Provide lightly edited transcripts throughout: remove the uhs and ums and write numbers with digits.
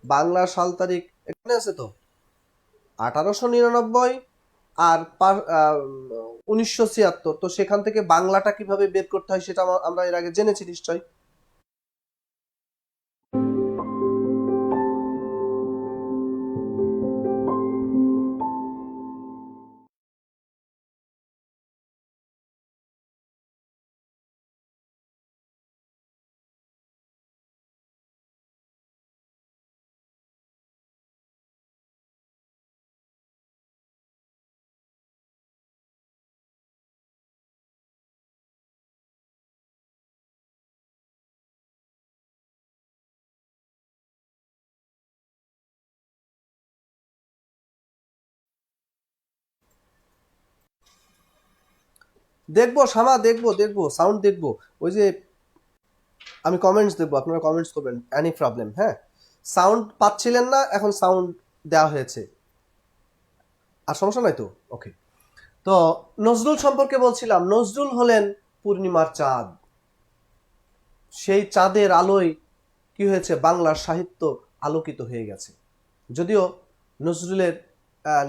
বাংলা সাল তারিখ এখানে আছে তো 1899 আর 1976। তো সেখান থেকে বাংলাটা কিভাবে বের করতে হয় সেটা আমরা এর আগে জেনেছি নিশ্চয়। দেখবো শামা, দেখবো দেখবো, সাউন্ড দেখবো। ওই যে আমি কমেন্টস দেখবো, আপনারা কমেন্টস করবেন, এনি প্রবলেম। হ্যাঁ, সাউন্ড পাচ্ছিলেন না, এখন সাউন্ড দেওয়া হয়েছে, আর সমস্যা নাই তো? ওকে। তো নজরুল সম্পর্কে বলছিলাম, নজরুল হলেন পূর্ণিমার চাঁদ। সেই চাঁদের আলোয় কি হয়েছে, বাংলার সাহিত্য আলোকিত হয়ে গেছে। যদিও নজরুলের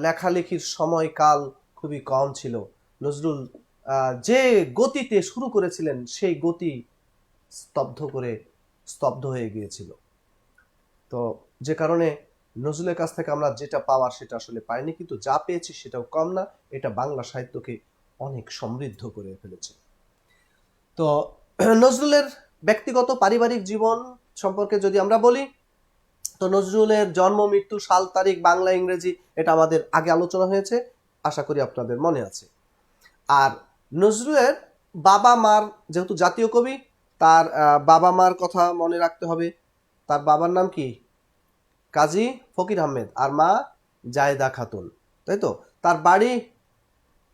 লেখালেখির সময়কাল খুবই কম ছিল। নজরুল যে গতিতে শুরু করেছিলেন সেই গতি স্তব্ধ হয়ে গিয়েছিল। তো যে কারণে নজরুলের কাছ থেকে আমরা যেটা পাওয়ার সেটা আসলে পাইনি, কিন্তু যা পেয়েছি সেটাও কম না। এটা বাংলা সাহিত্যকে অনেক সমৃদ্ধ করে ফেলেছে। তো নজরুলের ব্যক্তিগত পারিবারিক জীবন সম্পর্কে যদি আমরা বলি, তো নজরুলের জন্ম মৃত্যু সাল তারিখ বাংলা ইংরেজি এটা আমাদের আগে আলোচনা হয়েছে, আশা করি আপনাদের মনে আছে। আর নজরুলের বাবা মার, যেহেতু জাতীয় কবি, তার বাবা মার কথা মনে রাখতে হবে। তার বাবার নাম কি? কাজী ফকির আহমেদ, আর মা জায়দা খাতুন, তাই তো? তার বাড়ি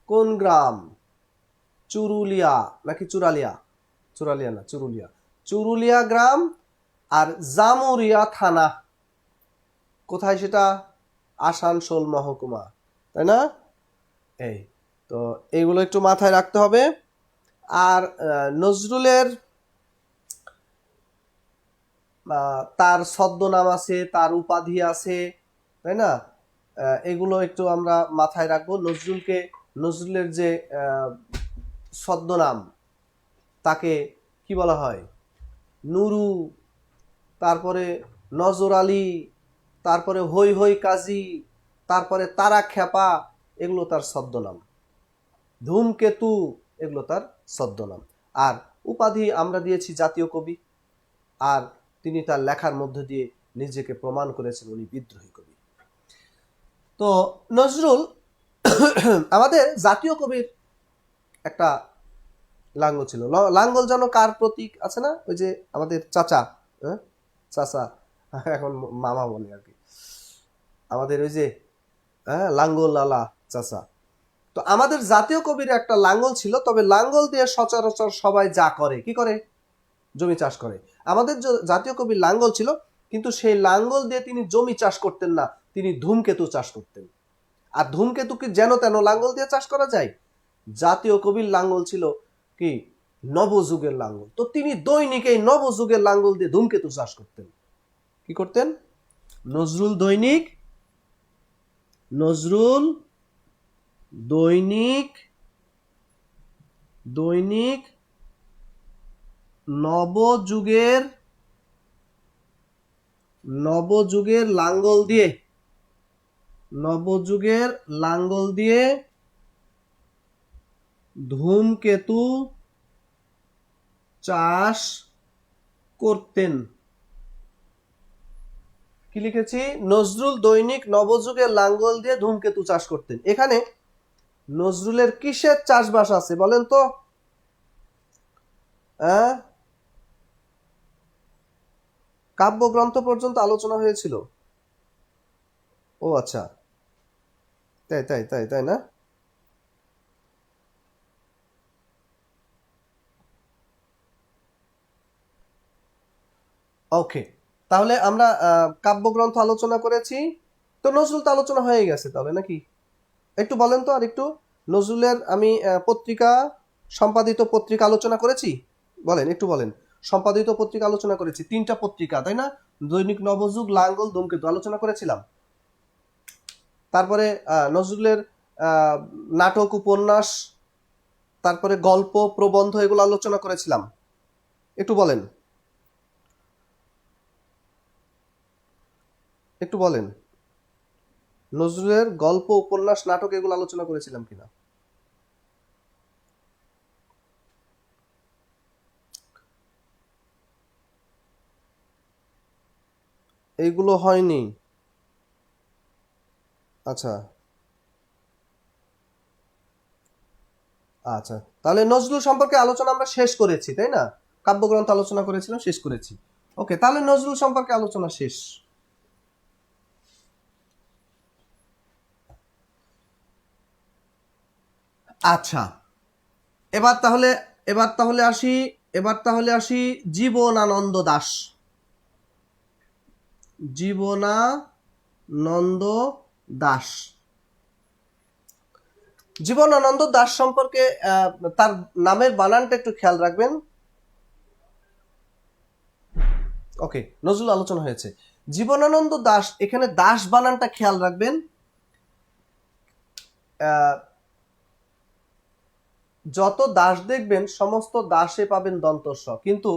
কোন গ্রাম? চুরুলিয়া নাকি চুরালিয়া? চুরালিয়া না, চুরুলিয়া। চুরুলিয়া গ্রাম। আর জামুরিয়া থানা কোথায় সেটা? আসানসোল মহকুমা, তাই না? এই তো এইগুলো একটু মাথায় রাখতে হবে। আর নজরুলের তার ছদ্মনাম আছে, তার উপাধি আছে, তাই না? এগুলো একটু আমরা মাথায় রাখবো। নজরুলের যে ছদ্মনাম, তাকে কি বলা হয়? নুরু, তারপরে নজর আলী, তারপরে হই হই কাজী, তারপরে তারা খেপা, এগুলো তার ছদ্মনাম। ধূমকেতু, এগুলো তার ছদ্মনাম। আর উপাধি আমরা দিয়েছি জাতীয় কবি। আর তিনি তার লেখার মধ্য দিয়ে নিজেকে প্রমাণ করেছেন উনি বিদ্রোহী কবি। তো নজরুল আমাদের জাতীয় কবির একটা লাঙ্গল ছিল। লাঙ্গল যেন কার প্রতীক আছে না? ওই যে আমাদের চাচা, হ্যাঁ চাচা, এখন মামা বলে আর কি, আমাদের ওই যে লাঙ্গল লালা চাচা। তো আমাদের জাতীয় কবির একটা লাঙ্গল ছিল, তবে লাঙ্গল দিয়ে সচরাচর সবাই যা করে, কি করে? জমি চাষ করে। আমাদের জাতীয় কবির লাঙ্গল ছিল, কিন্তু সেই লাঙ্গল দিয়ে তিনি জমি চাষ করতেন না, তিনি ধূমকেতু চাষ করতেন। আর ধূমকেতু কি যেন তেন লাঙ্গল দিয়ে চাষ করা যায়? জাতীয় কবির লাঙ্গল ছিল কি? নবযুগের লাঙ্গল। তো তিনি দৈনিক এই নবযুগের লাঙ্গল দিয়ে ধূমকেতু চাষ করতেন। কি করতেন? নজরুল দৈনিক নবযুগের লাঙ্গল দিয়ে ধূমকেতু চাষ করতেন। কি লিখেছি? নজরুল দৈনিক নবযুগের লাঙ্গল দিয়ে ধূমকেতু চাষ করতেন। এখানে নজরুলের কিসের চাষবাস আছে বলেন তো? কাব্যগ্রন্থ পর্যন্ত আলোচনা হয়েছিল। ও আচ্ছা, তাই তাই তাই তাই না? ওকে, তাহলে আমরা কাব্যগ্রন্থ আলোচনা করেছি। তো নজরুল তো আলোচনা হয়ে গেছে তাহলে, নাকি? একটু বলেন তো আর একটু। নজরুলের আমি পত্রিকা, সম্পাদিত পত্রিকা আলোচনা করেছি, বলেন একটু বলেন। সম্পাদিত পত্রিকা আলোচনা করেছি 3টা পত্রিকা, তাই না? দৈনিক নবযুগ, লাঙ্গল, ধূমকেতু আলোচনা করেছিলাম। তারপরে নজরুলের নাটক, উপন্যাস, তারপরে গল্প, প্রবন্ধ এগুলো আলোচনা করেছিলাম। একটু বলেন, একটু বলেন নজরুলের গল্প, উপন্যাস, নাটক এগুলো আলোচনা করেছিলাম কিনা। এইগুলো হয়নি। আচ্ছা আচ্ছা, তাহলে নজরুল সম্পর্কে আলোচনা আমরা শেষ করেছি, তাই না? কাব্যগ্রন্থ আলোচনা করেছিলাম, শেষ করেছি। ওকে, তাহলে নজরুল সম্পর্কে আলোচনা শেষ। আচ্ছা, এবার তাহলে এবার তাহলে আসি এবার তাহলে আসি জীবনানন্দ দাশ। জীবনানন্দ দাশ জীবনানন্দ দাশ সম্পর্কে তার নামের বানানটা একটু খেয়াল রাখবেন। ওকে, নজরুল আলোচনা হয়েছে। জীবনানন্দ দাশ, এখানে দাস বানানটা খেয়াল রাখবেন। যত দাস দেখবেন সমস্ত দাসে পাবেন দন্তস্ব, কিন্তু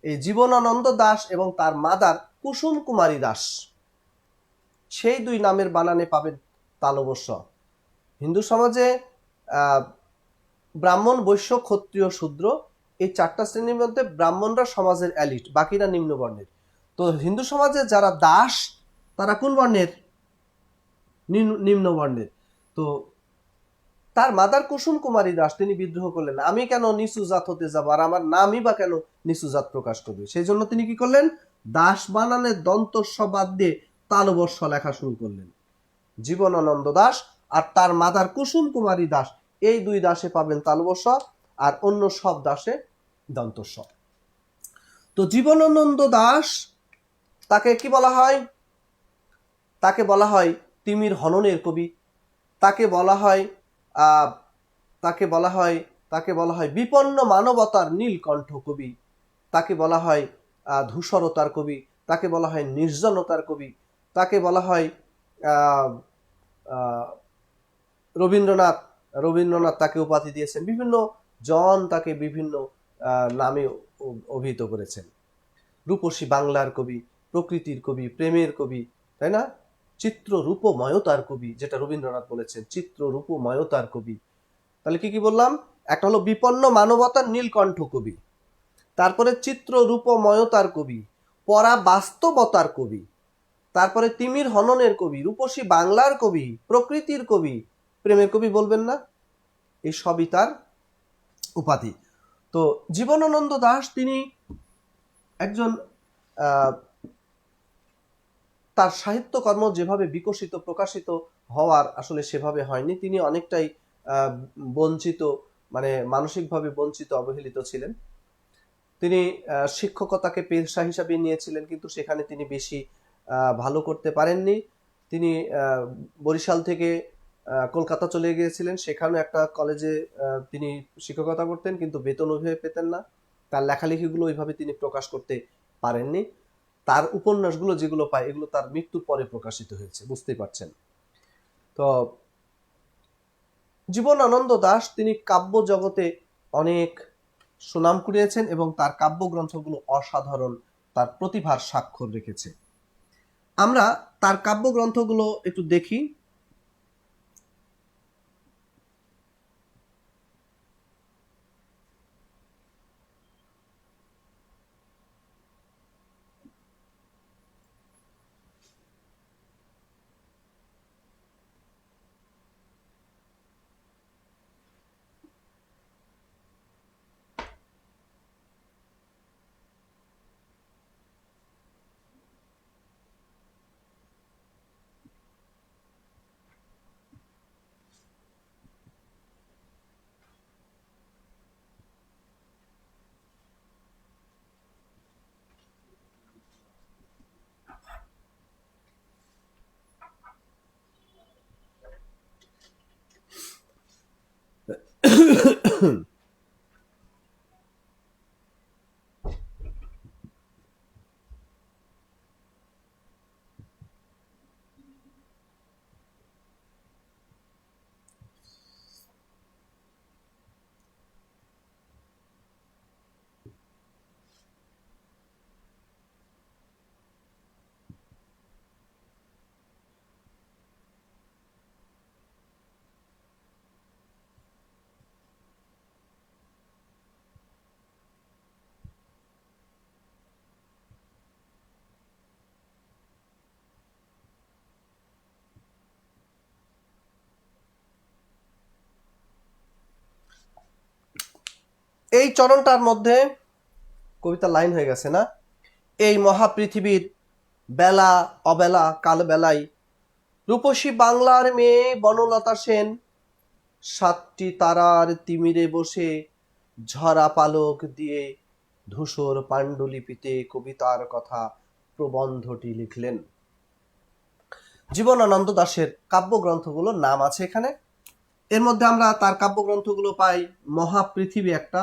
এই জীবনানন্দ দাশ এবং তার মাদার কুসুম কুমারী দাস, সেই দুই নামের বানানে পাবেন তালবস্য। হিন্দু সমাজে ব্রাহ্মণ, বৈশ্য, ক্ষত্রিয়, শূদ্র এই চারটা শ্রেণীর মধ্যে ব্রাহ্মণরা সমাজের এলিট, বাকিরা নিম্ন বর্ণের। তো হিন্দু সমাজে যারা দাস তারা কোন বর্ণের? নিম্ন বর্ণের। তো তার মাদার কুসুম কুমারী দাস তিনি বিদ্রোহ করলেন, আমি কেন নিচু জাত হতে যাবো, আর আমার নামই বা কেন নিচু জাত প্রকাশ করবে। সেই জন্য তিনি কি করলেন? দাস বানানে দন্তস্ব বাদ দিয়ে তালবস্য লেখা শুরু করলেন। জীবনানন্দ দাস আর তার মাদার কুসুম কুমারী দাস, এই দুই দাসে পাবেন তালবস্য, আর অন্য সব দাসে দন্তস্ব। তো জীবনানন্দ দাস, তাকে কি বলা হয়? তাকে বলা হয় তিমির হননের কবি। তাকে বলা হয় তাকে বলা হয় তাকে বলা হয় বিপন্ন মানবতার নীলকণ্ঠ কবি। তাকে বলা হয় ধূসরতার কবি। তাকে বলা হয় নির্জনতার কবি। তাকে বলা হয় রবীন্দ্রনাথ রবীন্দ্রনাথ তাকে উপাধি দিয়েছেন, বিভিন্ন জন তাকে বিভিন্ন নামে অভিহিত করেছেন। রূপসী বাংলার কবি, প্রকৃতির কবি, প্রেমের কবি, তাই না? চিত্র রূপময়তার কবি, যেটা রবীন্দ্রনাথ বলেছেন, চিত্র রূপময়তার কবি। তাহলে কি কি বললাম? একটা হলো বিপন্ন মানবতার নীলকণ্ঠ কবি, তারপরে চিত্র রূপময়তার কবি, পরা বাস্তবতার কবি, তারপরে তিমির হননের কবি, রূপসী বাংলার কবি, প্রকৃতির কবি, প্রেমের কবি বলবেন না? এই সবই তার উপাধি। তো জীবনানন্দ দাশ তিনি একজন তার সাহিত্যকর্ম যেভাবে বিকশিত প্রকাশিত হওয়ার আসলে সেভাবে হয়নি। তিনি অনেকটাই বঞ্চিত, মানে মানসিকভাবে বঞ্চিত, অবহেলিত ছিলেন। তিনি শিক্ষকতাকে পেশা হিসাবে নিয়েছিলেন, কিন্তু সেখানে তিনি বেশি ভালো করতে পারেননি। তিনি বরিশাল থেকে কলকাতা চলে গিয়েছিলেন, সেখানেও একটা কলেজে তিনি শিক্ষকতা করতেন, কিন্তু বেতন ওইভাবে পেতেন না। তার লেখালেখিগুলো ওইভাবে তিনি প্রকাশ করতে পারেননি। তার উপন্যাসগুলো যেগুলো পায় এগুলো তার মৃত্যুর পরে প্রকাশিত হয়েছে, বুঝতেই পারছেন। তো জীবনানন্দ দাশ তিনি কাব্য জগতে অনেক সুনাম কুড়িয়েছেন এবং তার কাব্যগ্রন্থগুলো অসাধারণ, তার প্রতিভার স্বাক্ষর রেখেছে। আমরা তার কাব্যগ্রন্থগুলো একটু দেখি। এই চরণটার মধ্যে কবিতার লাইন হয়ে গেছে না, এই মহাপৃথিবীর বেলা অবেলা কালবেলায় রূপসী বাংলার মেয়ে বনলতা সেন 7টি তারার তিমিরে বসে ঝরা পালক দিয়ে ধূসর পাণ্ডুলিপিতে কবিতার কথা প্রবন্ধটি লিখলেন। জীবনানন্দ দাশের কাব্যগ্রন্থগুলোর নাম আছে এখানে। এর মধ্যে আমরা তার কাব্যগ্রন্থগুলো পাই মহাপৃথিবী একটা,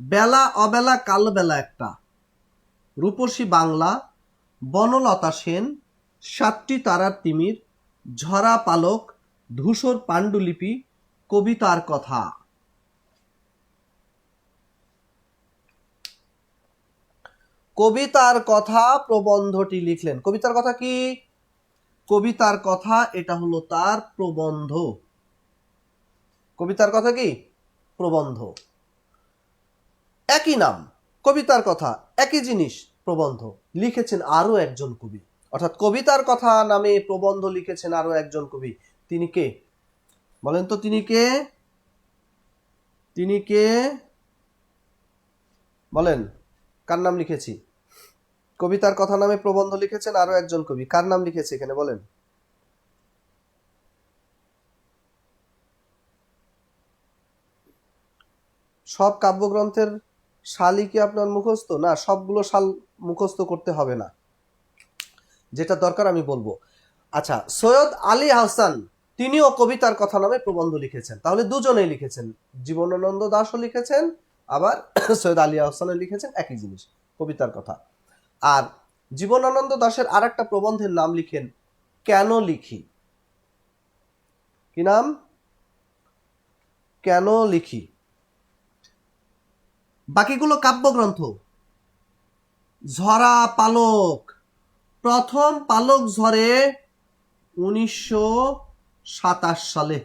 বেলা অবেলা কালবেলা একটা, রূপসী বাংলা, বনলতা সেন, 7টি তারার তিমির, ঝরা পালক, ধূসর পাণ্ডুলিপি, কবিতার কথা। কবিতার কথা প্রবন্ধটি লিখলেন। কবিতার কথা কি? কবিতার কথা, এটা হলো তার প্রবন্ধ। কবিতার কথা কি? প্রবন্ধ। একই নাম, কবিতার কথা, একই জিনিস, প্রবন্ধ। লিখেছেন আরো একজন কবি, অর্থাৎ কবিতার কথা নামে প্রবন্ধ লিখেছেন আরো একজন কবি। তিনি কে বলেন তো? তিনি কে? তিনি কে বলেন? কার নাম লিখেছি? কবিতার কথা নামে প্রবন্ধ লিখেছেন আরো একজন কবি, কার নাম লিখেছে এখানে বলেন? সব কাব্যগ্রন্থের সালই কি আপনার মুখস্থ? না, সবগুলো সাল মুখস্থ করতে হবে না, যেটা দরকার আমি বলবো। আচ্ছা, সৈয়দ আলী আহসান তিনিও কবিতার কথা নামে প্রবন্ধ লিখেছেন। তাহলে দুজনেই লিখেছেন, জীবনানন্দ দাশও লিখেছেন, আবার সৈয়দ আলী আহসানও লিখেছেন একই জিনিস, কবিতার কথা। আর জীবনানন্দ দাশের আর একটা প্রবন্ধের নাম লিখেন কেন লিখি। কি নাম? কেন লিখি। বাকিগুলো কাব্যগ্রন্থ। ঝরা পালক, প্রথম পালক ঝরে 1927 সালে।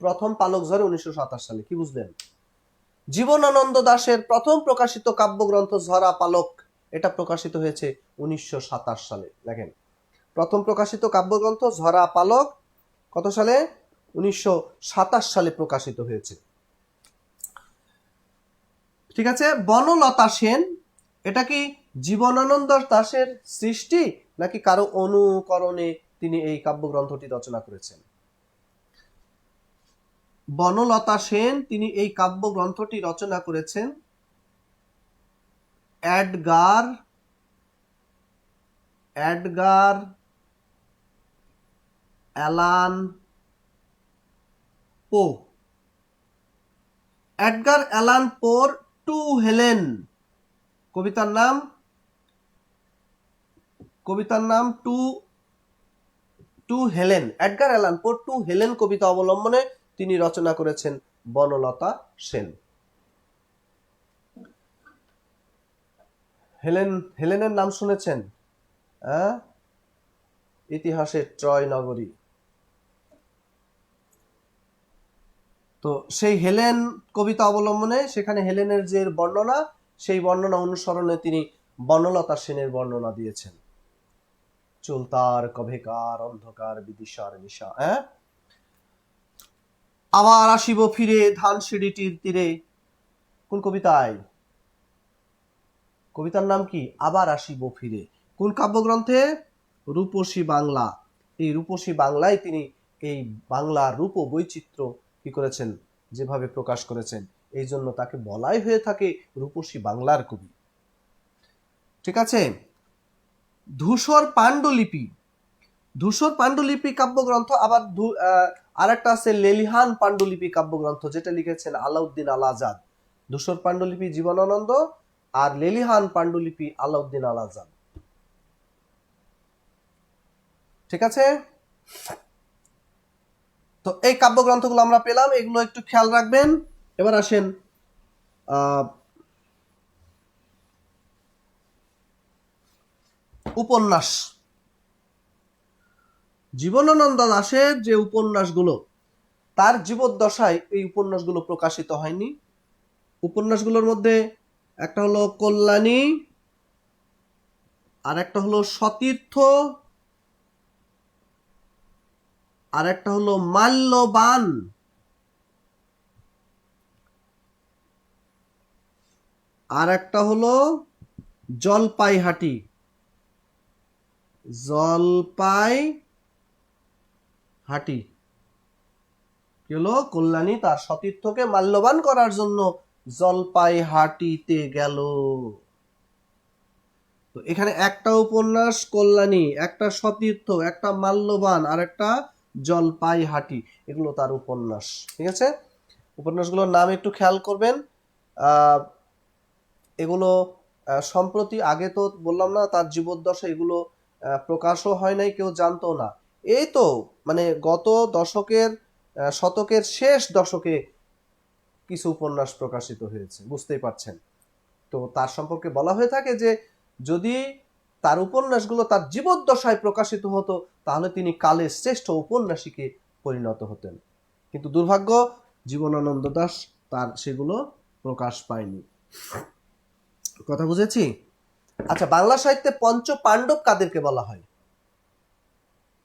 প্রথম পালক ঝরে 1927 সালে। কি বুঝলেন? জীবনানন্দ দাশের প্রথম প্রকাশিত কাব্যগ্রন্থ ঝরা পালক, এটা প্রকাশিত হয়েছে 1927 সালে। দেখেন, প্রথম প্রকাশিত কাব্যগ্রন্থ ঝরা পালক কত সালে? 1927 সালে প্রকাশিত হয়েছে। ঠিক আছে। বনলতা সেন, এটা কি জীবনানন্দ দাশের সৃষ্টি নাকি কারো অনুকরণে তিনি এই কাব্যগ্রন্থটি রচনা করেছেন? বনলতা সেন তিনি এই কাব্যগ্রন্থটি রচনা করেছেন Edgar Allan Poe. Edgar Allan পোর টু হেলেন, কবিতার নাম টু হেলেন। এডগার অ্যালান পোর টু হেলেন কবিতা অবলম্বনে তিনি রচনা করেছেন বনলতা সেন। হেলেনের নাম শুনেছেন? ইতিহাসের ট্রয় নগরী। তো সেই হেলেন কবিতা অবলম্বনে সেখানে হেলেনের যে বর্ণনা, সেই বর্ণনা অনুসরণে তিনি বনলতা সেনের বর্ণনা দিয়েছেন। চুলতার কবেকার অন্ধকার বিদিশার নিশা, আবার আসিব ফিরে ধানসিঁড়িটির তীরে। কোন কবিতায়? কবিতার নাম কি? আবার আসিব ফিরে। কোন কাব্যগ্রন্থে? রূপসী বাংলা। এই রূপসী বাংলায় তিনি এই বাংলার রূপ ও বৈচিত্র্য কি করেছেন, যেভাবে প্রকাশ করেছেন, এই জন্য তাকে বলাই হয়ে থাকে রূপসী বাংলার কবি। ঠিক আছে। ধূসর পাণ্ডুলিপি কাব্যগ্রন্থ, আবার আর একটা আছে লেলিহান পাণ্ডুলিপি কাব্যগ্রন্থ, যেটা লিখেছেন আলাউদ্দিন আল আজাদ। ধূসর পাণ্ডুলিপি জীবনানন্দ, আর লেলিহান পাণ্ডুলিপি আলাউদ্দিন আল আজাদ। ঠিক আছে। তো এই কাব্যগ্রন্থগুলো আমরা পেলাম, এগুলো একটু খেয়াল রাখবেন। এবার আসেন উপন্যাস। জীবনানন্দ দাশের যে উপন্যাসগুলো, তার জীবদ্দশায় এই উপন্যাসগুলো প্রকাশিত হয়নি। উপন্যাসগুলোর মধ্যে একটা হলো কল্যাণী, আর একটা হলো সতীর্থ, আর একটা হলো মাল্যবান। আর একটা হলো জলপাইহাটি। জলপাইহাটি কি হলো? কল্যাণী তার সতীর্থকে মাল্যবান করার জন্য জলপাইহাটিতে গেল। তো এখানে একটা উপন্যাস কল্যাণী, একটা সতীর্থ, একটা মাল্যবান, আর একটা জলপাইহাটি, এগুলো তার উপন্যাস। ঠিক আছে, উপন্যাসগুলোর নাম একটু খেয়াল করবেন। এগুলো সম্প্রতি, আগে তো বললাম না তার জীবদ্দশা, এগুলো প্রকাশও হয় নাই, কেউ জানতো না। এই তো মানে গত দশকের, শতকের শেষ দশকে কিছু উপন্যাস প্রকাশিত হয়েছে, বুঝতেই পারছেন। তো তার সম্পর্কে বলা হয়ে থাকে যে যদি তার উপন্যাসগুলো তার জীবদ্দশায় প্রকাশিত হতো তাহলে তিনি কালের শ্রেষ্ঠ উপন্যাসিকে পরিণত হতেন। কিন্তু দুর্ভাগ্য, জীবনানন্দ দাশ তার সেগুলো প্রকাশ পায়নি। কথা বুঝেছি? আচ্ছা, বাংলা সাহিত্যে পঞ্চ পাণ্ডব কাদেরকে বলা হয়?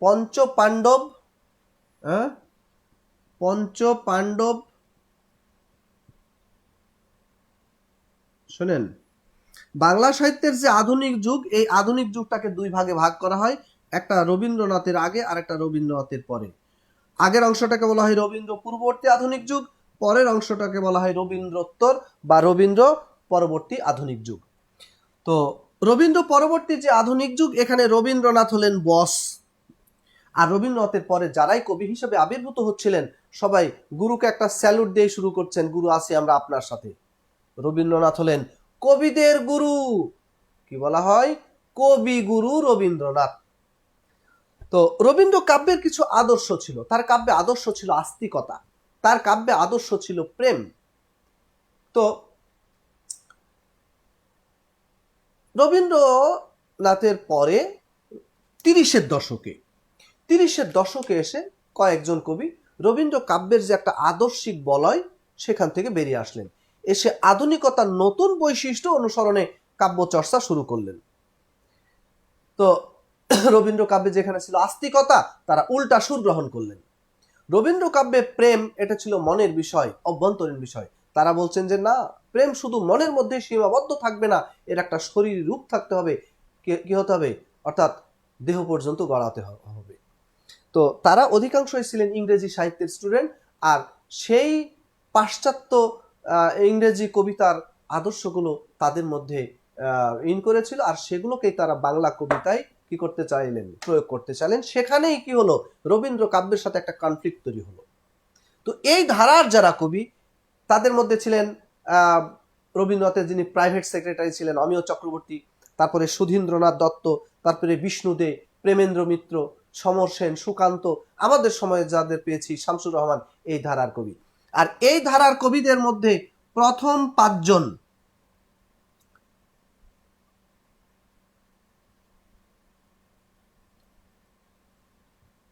পঞ্চ পাণ্ডব, পঞ্চ পাণ্ডব শোনেন, বাংলা সাহিত্যের যে আধুনিক যুগ, এই আধুনিক যুগটাকে দুই ভাগে ভাগ করা হয়, একটা রবীন্দ্রনাথের আগে আর একটা রবীন্দ্রনাথের পরে। আগের অংশটাকে বলা হয় রবীন্দ্র পূর্ববর্তী আধুনিক যুগ, পরের অংশটাকে বলা হয় রবীন্দ্রোত্তর বা রবীন্দ্র পরবর্তী আধুনিক যুগ। তো রবীন্দ্র পরবর্তী যে আধুনিক যুগ, এখানে রবীন্দ্রনাথ হলেন বস, আর রবীন্দ্রনাথের পরে যারাই কবি হিসেবে আবির্ভূত হচ্ছিলেন সবাই গুরুকে একটা স্যালুট দিয়ে শুরু করছেন, গুরু আছি আমরা আপনার সাথে। রবীন্দ্রনাথ হলেন কবিদের গুরু, কি বলা হয়? কবি গুরু রবীন্দ্রনাথ। তো রবীন্দ্র কাব্যের কিছু আদর্শ ছিল, তার কাব্যে আদর্শ ছিল আস্তিকতা, তার কাব্যে আদর্শ ছিল প্রেম। তো রবীন্দ্রনাথের পরে 30-এর দশকে এসে কয়েকজন কবি রবীন্দ্র কাব্যের যে একটা আদর্শিক বলয় সেখান থেকে বেরিয়ে আসলেন, এসে আধুনিকতার নতুন বৈশিষ্ট্য অনুসরণে কাব্য চর্চা শুরু করলেন। তো রবীন্দ্র কাব্যে যেখানে ছিল আস্তিকতা, তারা উল্টা সুর গ্রহণ করলেন। রবীন্দ্র কাব্যে প্রেম এটা ছিল মনের বিষয়, অভ্যন্তরীণ বিষয়। তারা বলছেন যে না, প্রেম শুধু মনের মধ্যে সীমাবদ্ধ থাকবে না, এর একটা শরীর রূপ থাকতে হবে, কি হতে হবে, অর্থাৎ দেহ পর্যন্ত গড়াতে হবে। তো তারা অধিকাংশই ছিলেন ইংরেজি সাহিত্যের স্টুডেন্ট, আর সেই পাশ্চাত্য ইংরেজি কবিতার আদর্শগুলো তাদের মধ্যে ইন করেছিল, আর সেগুলোকেই তারা বাংলা কবিতায় কি করতে চাইলেন, প্রয়োগ করতে চাইলেন। সেখানেই কি হলো, রবীন্দ্র কাব্যের সাথে একটা কনফ্লিক্ট তৈরি হলো। তো এই ধারার যারা কবি, তাদের মধ্যে ছিলেন রবীন্দ্রনাথের যিনি প্রাইভেট সেক্রেটারি ছিলেন অমিয় চক্রবর্তী, তারপরে সুধীন্দ্রনাথ দত্ত, তারপরে বিষ্ণু দে, প্রেমেন্দ্র মিত্র, সমর সেন, সুকান্ত, আমাদের সময়ে যাদের পেয়েছি শামসুর রহমান, এই ধারার কবি। আর এই ধারার কবিদের মধ্যে প্রথম পাঁচজন,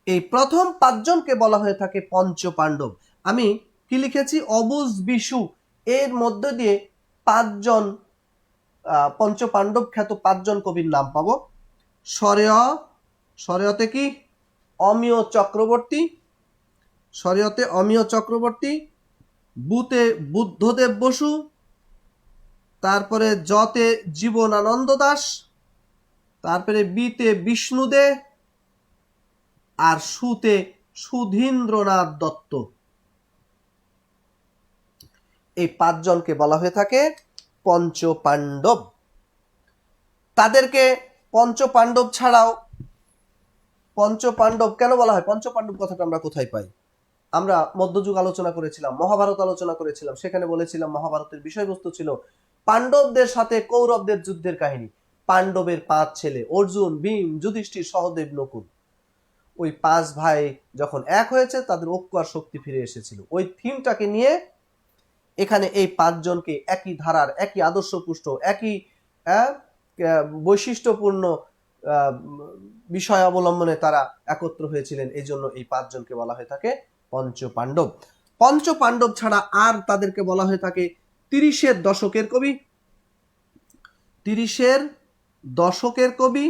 এই প্রথম পাঁচজনকে বলা হয়ে থাকে পঞ্চ পাণ্ডব। আমি কি লিখেছি? অবুজ বিশু, এর মধ্য দিয়ে পাঁচজন পঞ্চ পাণ্ডব খ্যাত পাঁচজন কবির নাম পাবো। সরেয়তে কি? অমিয় চক্রবর্তী, সরেয়তে অমিয় চক্রবর্তী, বুতে বুদ্ধদেব বসু, তারপরে জতে জীবনানন্দ দাস, তারপরে বিতে বিষ্ণু দে, আর সুতে সুধীন্দ্রনাথ দত্ত। এই পাঁচজনকে বলা হয়ে থাকে পঞ্চ পাণ্ডব। তাদেরকে পঞ্চ পাণ্ডব ছাড়াও, পঞ্চ পাণ্ডব কেন বলা হয়? পঞ্চ পাণ্ডব কথাটা আমরা কোথায় পাই? আমরা মধ্যযুগ আলোচনা করেছিলাম, মহাভারত আলোচনা করেছিলাম, সেখানে বলেছিলাম মহাভারতের বিষয়বস্তু ছিল পাণ্ডবদের সাথে কৌরবদের যুদ্ধের কাহিনী। পাণ্ডবের 5 ছেলে, অর্জুন, ভীম, যুধিষ্ঠির, সহদেব, নকুল, ওই 5 ভাই যখন এক হয়েছে তাদের ঐক্য আর শক্তি ফিরে এসেছিল। ওই থিমটাকে নিয়ে এখানে এই 5 জনকে একই ধারার, একই আদর্শপুষ্ট, একই বৈশিষ্ট্যপূর্ণ বিষয় অবলম্বনে তারা একত্র হয়েছিলেন, এই জন্য এই 5 জনকে বলা হয়ে থাকে পঞ্চ পাণ্ডব। পঞ্চ পাণ্ডব ছাড়া আর তাদেরকে বলা হয়ে থাকে 30-এর দশকের কবি। 30-এর দশকের কবি,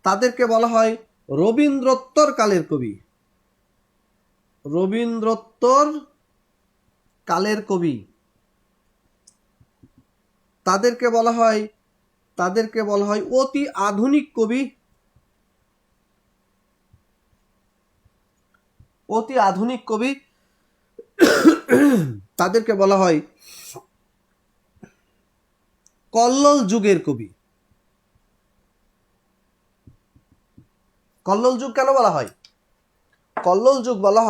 তাদেরকে বলা হয় রবীন্দ্রোত্তর কালের কবি। রবীন্দ্রোত্তর কালের কবি, তাদেরকে বলা হয় অতি আধুনিক কবি। অতি আধুনিক কবি তাদেরকে বলা হয় কল্লোল যুগের কবি। কল্লোল যুগ কেন বলা হয়? কল্লোল যুগ বলা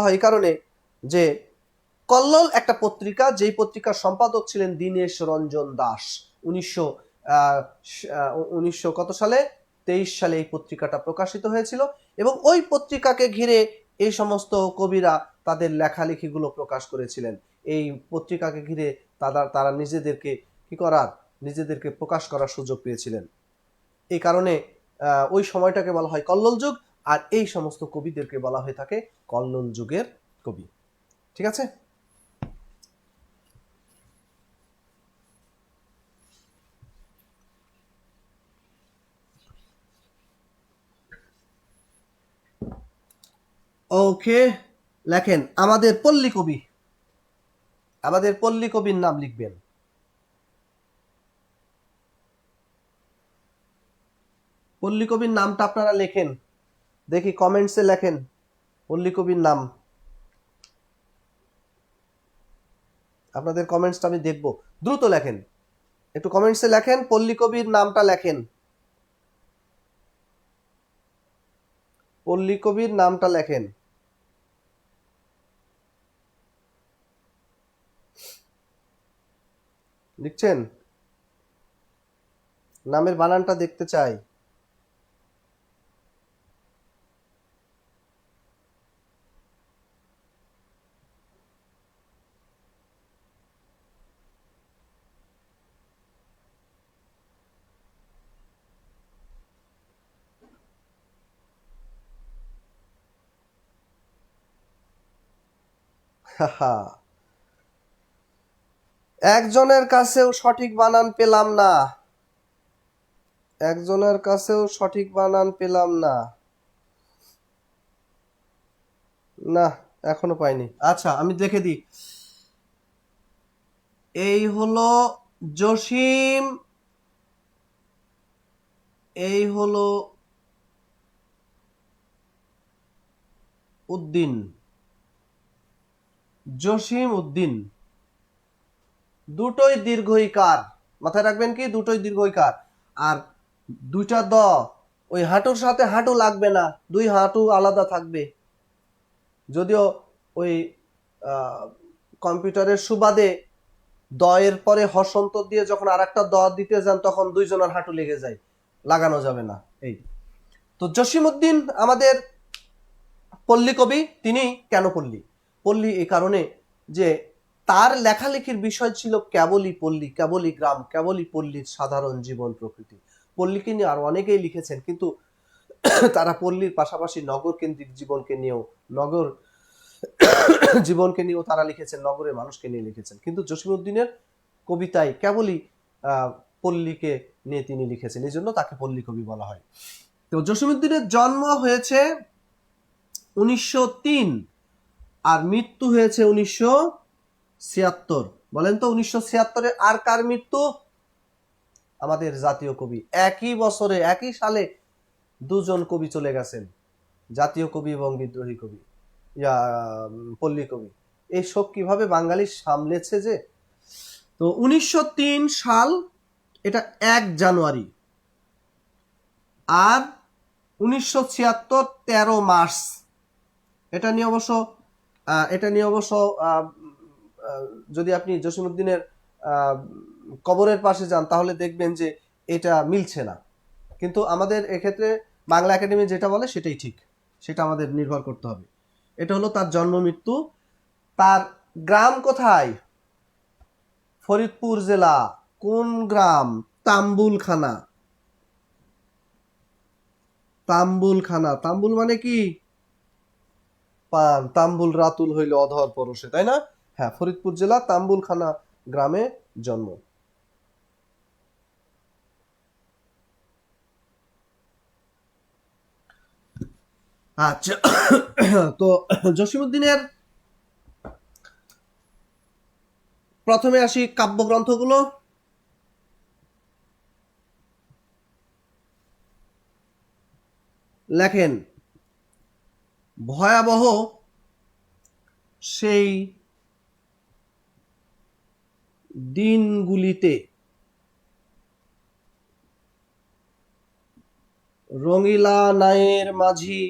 হয় এই কারণে যে কল্লোল একটা পত্রিকা, যেই পত্রিকার সম্পাদক ছিলেন দীনেশ রঞ্জন দাস। 1900 কত সালে 23 সালে এই পত্রিকাটা প্রকাশিত হয়েছিল, এবং ওই পত্রিকাকে ঘিরে এই সমস্ত কবিরা তাদের লেখালেখিগুলো প্রকাশ করেছিলেন। এই পত্রিকাকে ঘিরে তারা নিজেদেরকে প্রকাশ করার সুযোগ পেয়েছিলেন। এই কারণে ওই সময়টাকে বলা হয় কল্লোল যুগ, আর এই সমস্ত কবিদেরকে বলা হয়ে থাকে কল্লোল যুগের কবি। ঠিক আছে? ওকে, লেখেন আমাদের পল্লী কবির নাম লিখবেন। পল্লী কবির নামটা আপনারা লেখেন, দেখি কমেন্টসে লেখেন পল্লী কবির নাম। আপনাদের কমেন্টসটা আমি দেখব, দ্রুত লেখেন, একটু কমেন্টসে লেখেন, পল্লী কবির নামটা লেখেন, পল্লী কবির নামটা লেখেন। লিখছেন? নামের বানানটা দেখতে চাই। একজনের কাছেও সঠিক বানান পেলাম না, না এখনো পাইনি। আচ্ছা আমি দেখে দিই। এই হলো জসিম, এই হলো উদ্দিন, জসিম উদ্দিন, দুটোই দীর্ঘইকার, মাথায় রাখবেন কি দুটোই দীর্ঘইকার। আর দুইটা দ, ওই হাঁটুর সাথে হাঁটু লাগবে না, দুই হাঁটু আলাদা থাকবে। যদিও ওই কম্পিউটারের সুবাদে দ এর পরে হসন্ত দিয়ে যখন আর একটা দ দিতে যান তখন দুইজনের হাঁটু লেগে যায়, লাগানো যাবে না। এই তো জসিমউদ্দিন আমাদের পল্লী কবি। তিনি কেন পল্লী এই কারণে যে তার লেখালেখির বিষয় ছিল কেবলই পল্লী, কেবলই গ্রাম, কেবলই পল্লীর সাধারণ জীবন প্রকৃতি। পল্লীকে নিয়ে আরো অনেকেই লিখেছেন, কিন্তু তারা পল্লীর পাশাপাশি নগর কেন্দ্রিক জীবনকে নিয়েও তারা লিখেছেন, নগরের মানুষকে নিয়ে লিখেছেন। কিন্তু জসিমউদ্দিনের কবিতায় কেবলই পল্লীকে নিয়ে তিনি লিখেছেন, এই জন্য তাকে পল্লী কবি বলা হয়। তো জসিমউদ্দিনের জন্ম হয়েছে 1903 আর মৃত্যু হয়েছে 1976। বলেন তো 1976-এ আর কার মৃত্যু? আমাদের জাতীয় কবি। একই বছরে একই সালে দুজন কবি চলে গেছেন, জাতীয় কবি এবং বিদ্রোহী কবি, পল্লী কবি। এই শোক কিভাবে বাঙালি সামলেছে যে। তো 1903 সাল, এটা 1 জানুয়ারি, আর 1976 13 মার্চ। এটা নিয়ে অবশ্য যদি আপনি জসিমউদ্দিনের কবরের পাশে যান তাহলে দেখবেন যে এটা মিলছে না, কিন্তু আমাদের এক্ষেত্রে বাংলা একাডেমি যেটা বলে সেটাই ঠিক, সেটা আমাদের নির্ভর করতে হবে। এটা হলো তার জন্ম মৃত্যু। তার গ্রাম কোথায়? ফরিদপুর জেলা। কোন গ্রাম? তাম্বুলখানা। তাম্বুল মানে কি? পান। তাম্বুল রাতুল হইলে অধর পরশে, তাই না? হ্যাঁ, ফরিদপুর জেলা তাম্বুলখানা গ্রামে জন্ম। আচ্ছা, তো জসিমউদ্দিনের প্রথমে আসি কাব্যগ্রন্থগুলো। লেখেন, ভয়াবহ সেই দিনগুলিতে রঙিলা নায়ের মাঝি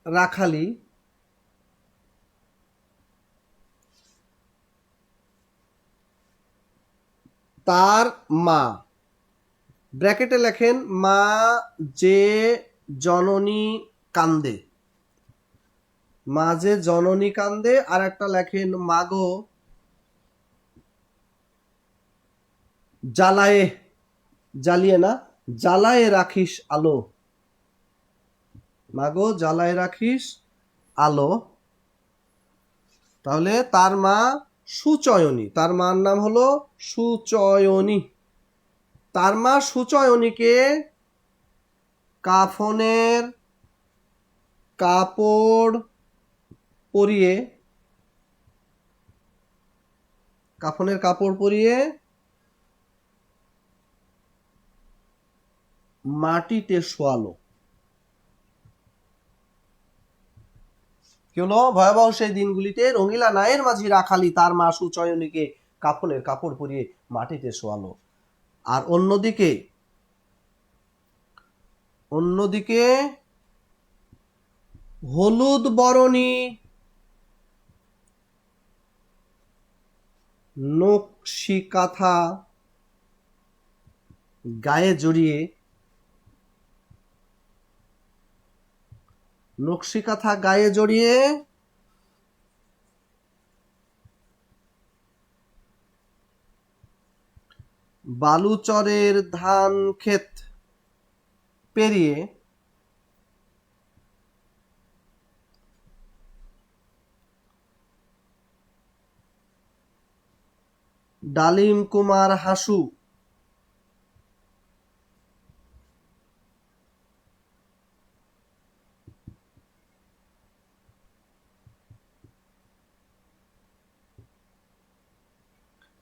রাখালি তার মা, ব্র্যাকেটে লেখেন মা যে জননী কান্দে, মা যে জননী কান্দে, আর একটা লেখেন মাগো জ্বালায়ে, জ্বালিয়ে না, জ্বালায়ে রাখিস আলো, মাগো জ্বালায়ে রাখিস আলো। তাহলে তার মা সুচয়নী, তার মার নাম হলো সুচয়নী। তার মা সুচয়নীকে কাফনের কাপড় পরিয়ে, কাফনের কাপড় পরিয়ে মাটিতে শোয়ালো। কি হলো? ভয়াবহ সেই দিনগুলিতে রঙিলা নায়ের মাঝি রাখালি তার মা সুচয়নীকে কাফনের কাপড় পরিয়ে মাটিতে শোয়ালো। আর অন্যদিকে হলুদ বরণী নকশি কাঁথা গায়ে জড়িয়ে, নকশি কাঁথা গায়ে জড়িয়ে বালুচরের ধান ক্ষেত পেরিয়ে ডালিম কুমার হাসু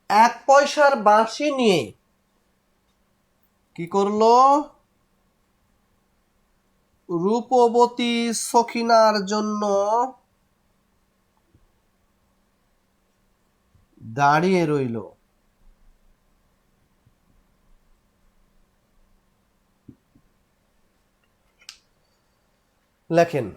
এক পয়সার বাঁশি নিয়ে কি করলো? রূপবতী সখিনার জন্য দাঁড়িয়ে রইল। লেখেন,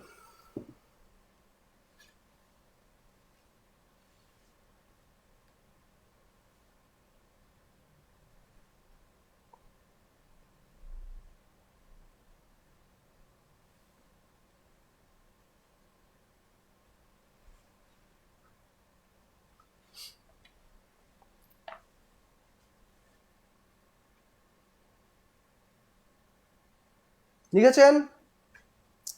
লিখেছেন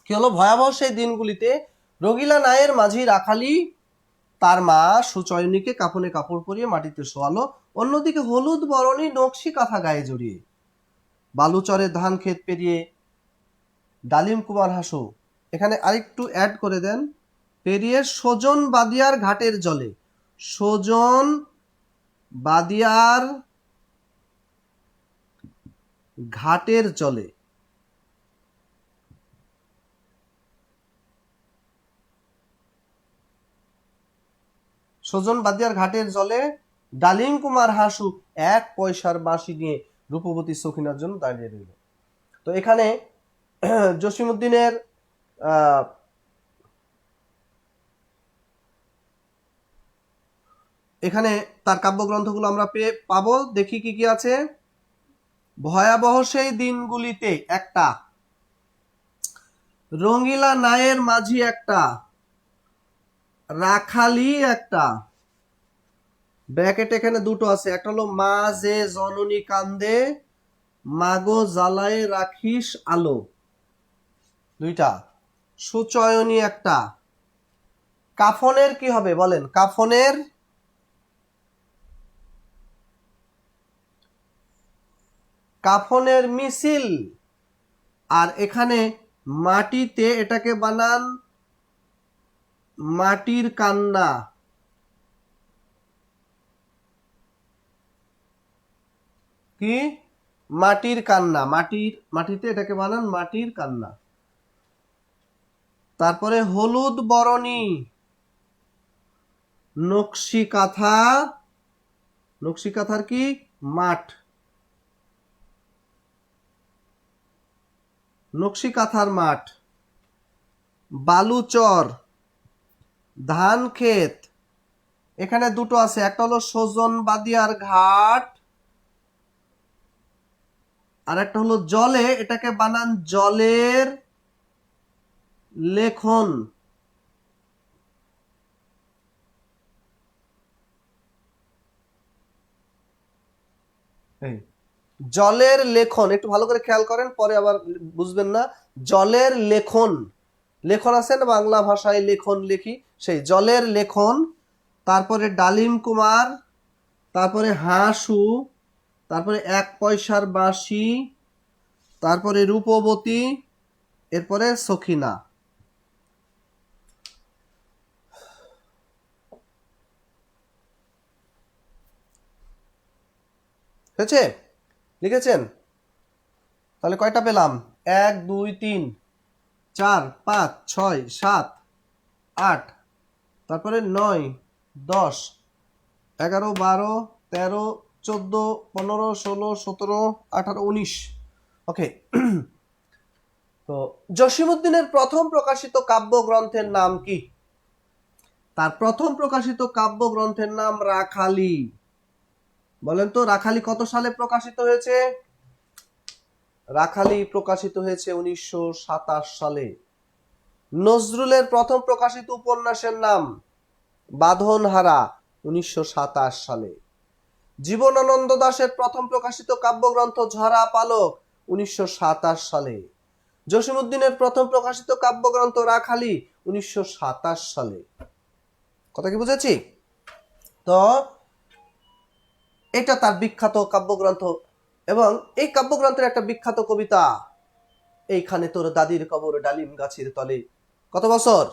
কি হলো? ভয়াবহ সেই দিনগুলিতে রঙিলা নায়ের মাঝি রাখালি তার মা সুচয়নীকে কাফনে কাপড় পরিয়ে মাটিতে শোয়ালো। অন্যদিকে হলুদ বরণী নকশি কাঁথা গায়ে জড়িয়ে বালুচরের ধান ক্ষেত পেরিয়ে ডালিম কুমার হাসু, এখানে আরেকটু অ্যাড করে দেন, পেরিয়ে সজন বাদিয়ার ঘাটের জলে, সজন বাদিয়ার ঘাটের জলে সজন বাদিয়ার ঘাটের জলে ডালিম কুমার হাসু এক পয়সার বাঁশি নিয়ে রূপবতী সখিনার জন্য দাঁড়িয়ে রইল। তো এখানে জসিমউদ্দিনের এখানে তার কাব্যগ্রন্থগুলো আমরা পাবো। দেখি কি কি আছে। ভয়াবহ সেই দিনগুলিতে একটা, রঙিলা নায়ের মাঝি একটা, রাখালি একটা, ব্র্যাকেট এখানে দুটো আছে, একটা হলো মা যে জননী কান্দে, মাগো জ্বালায় রাখিস আলো, দুইটা, সুচয়নী একটা। কাফনের কি হবে বলেন? কাফনের মিছিল। আর এখানে মাটিতে, এটাকে বানান মাটির কান্না, কি মাটির কান্না, মাটিতে এটাকে বানান মাটির কান্না। তারপরে হলুদ বরণী, নকশি কাঁথা, নকশি কাঁথার কি মাঠ, নকশি কাঁথার মাঠ। বালুচর, ধান ক্ষেত, এখানে দুটো আছে, একটা হলো সজন বাদিয়ার ঘাট, আর একটা হলো জলে, এটাকে বানান জলের লেখন। জলের লেখন, একটু ভালো করে খেয়াল করেন, পরে আবার বুঝবেন না। জলের লেখন, লেখন আছে না বাংলা ভাষায় লেখন লিখি, সেই জলের লেখন। তারপরে ডালিম কুমার, তারপরে হাসু, তারপরে এক পয়সার বাঁশি, তারপরে রূপবতী, এরপরে সখিনা। হয়েছে? লিখেছেন? তাহলে কয়টা পেলাম? 1 2 3 4 5 6 7 8, তারপরে 9 10 11 12 13 14 15 16 17 18 19। ওকে। তো জসিমউদ্দিনের প্রথম প্রকাশিত কাব্যগ্রন্থের নাম কি? তার প্রথম প্রকাশিত কাব্যগ্রন্থের নাম রাখালি। বলেন তো রাখালি কত সালে প্রকাশিত হয়েছে? রাখালি প্রকাশিত হয়েছে 1927 সালে। নজরুলের প্রথম প্রকাশিত উপন্যাসের নাম বাঁধনহারা, 1927 সালে। জীবনানন্দ দাশের প্রথম প্রকাশিত কাব্যগ্রন্থ ঝরা পালক, 1927 সালে। জসিমউদ্দিনের প্রথম প্রকাশিত কাব্যগ্রন্থ রাখালি, 1927 সালে। কথা কি বুঝেছি? তো এটা তার বিখ্যাত কাব্যগ্রন্থ, এবং এই কাব্যগ্রন্থের একটা বিখ্যাত কবিতা, এইখানে তোর দাদির কবর ডালিম গাছের তলে। কত বছর?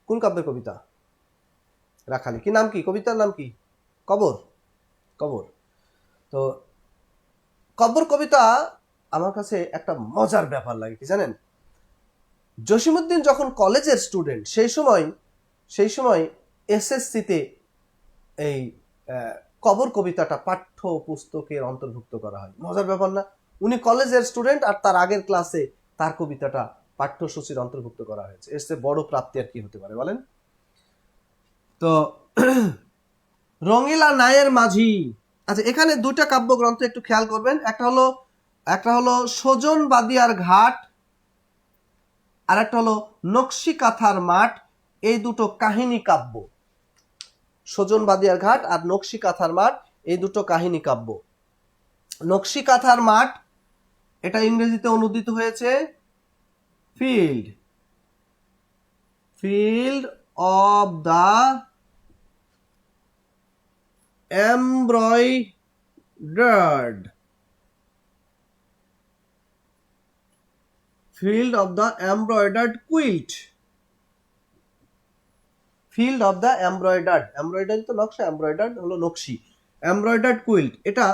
কোন কাব্যের কবিতা? রাখালি। কি নাম, কি কবিতার নাম কি? কবর। কবর। তো কবর কবিতা আমার কাছে একটা মজার ব্যাপার লাগে, কি জানেন? জসিমউদ্দিন যখন কলেজের স্টুডেন্ট, সেই সময় এসএসসিতে এই কবর কবিতাটা পাঠ্য পুস্তকের অন্তর্ভুক্ত করা হয়। মজার ব্যাপার না? উনি কলেজের স্টুডেন্ট আর তার আগের ক্লাসে তার কবিতাটা পাঠ্যসূচির অন্তর্ভুক্ত করা হয়েছে। এর চেয়ে বড় প্রাপ্তি আর কি হতে পারে বলেন? তো রঙিলা নায়ের মাঝি। আচ্ছা, এখানে দুইটা কাব্যগ্রন্থ একটু খেয়াল করবেন। একটা হলো সজন বাদিয়ার ঘাট, আর একটা হলো নকশি কাঁথার মাঠ। এই দুটো কাহিনী কাব্য। সজন বাদিয়ার ঘাট আর নকশি কাঁথার মাঠ, এই দুটো কাহিনী কাব্য। নকশি কাঁথার মাঠ, এটা ইংরেজিতে অনুদিত হয়েছে field, field of the embroidered, field of the embroidered quilt, field of the embroidered, embroidery তো নকশা, এমব্রয়ডার্ড হলো নকশি, এমব্রয়ডার্ড কুইল্ট, এটা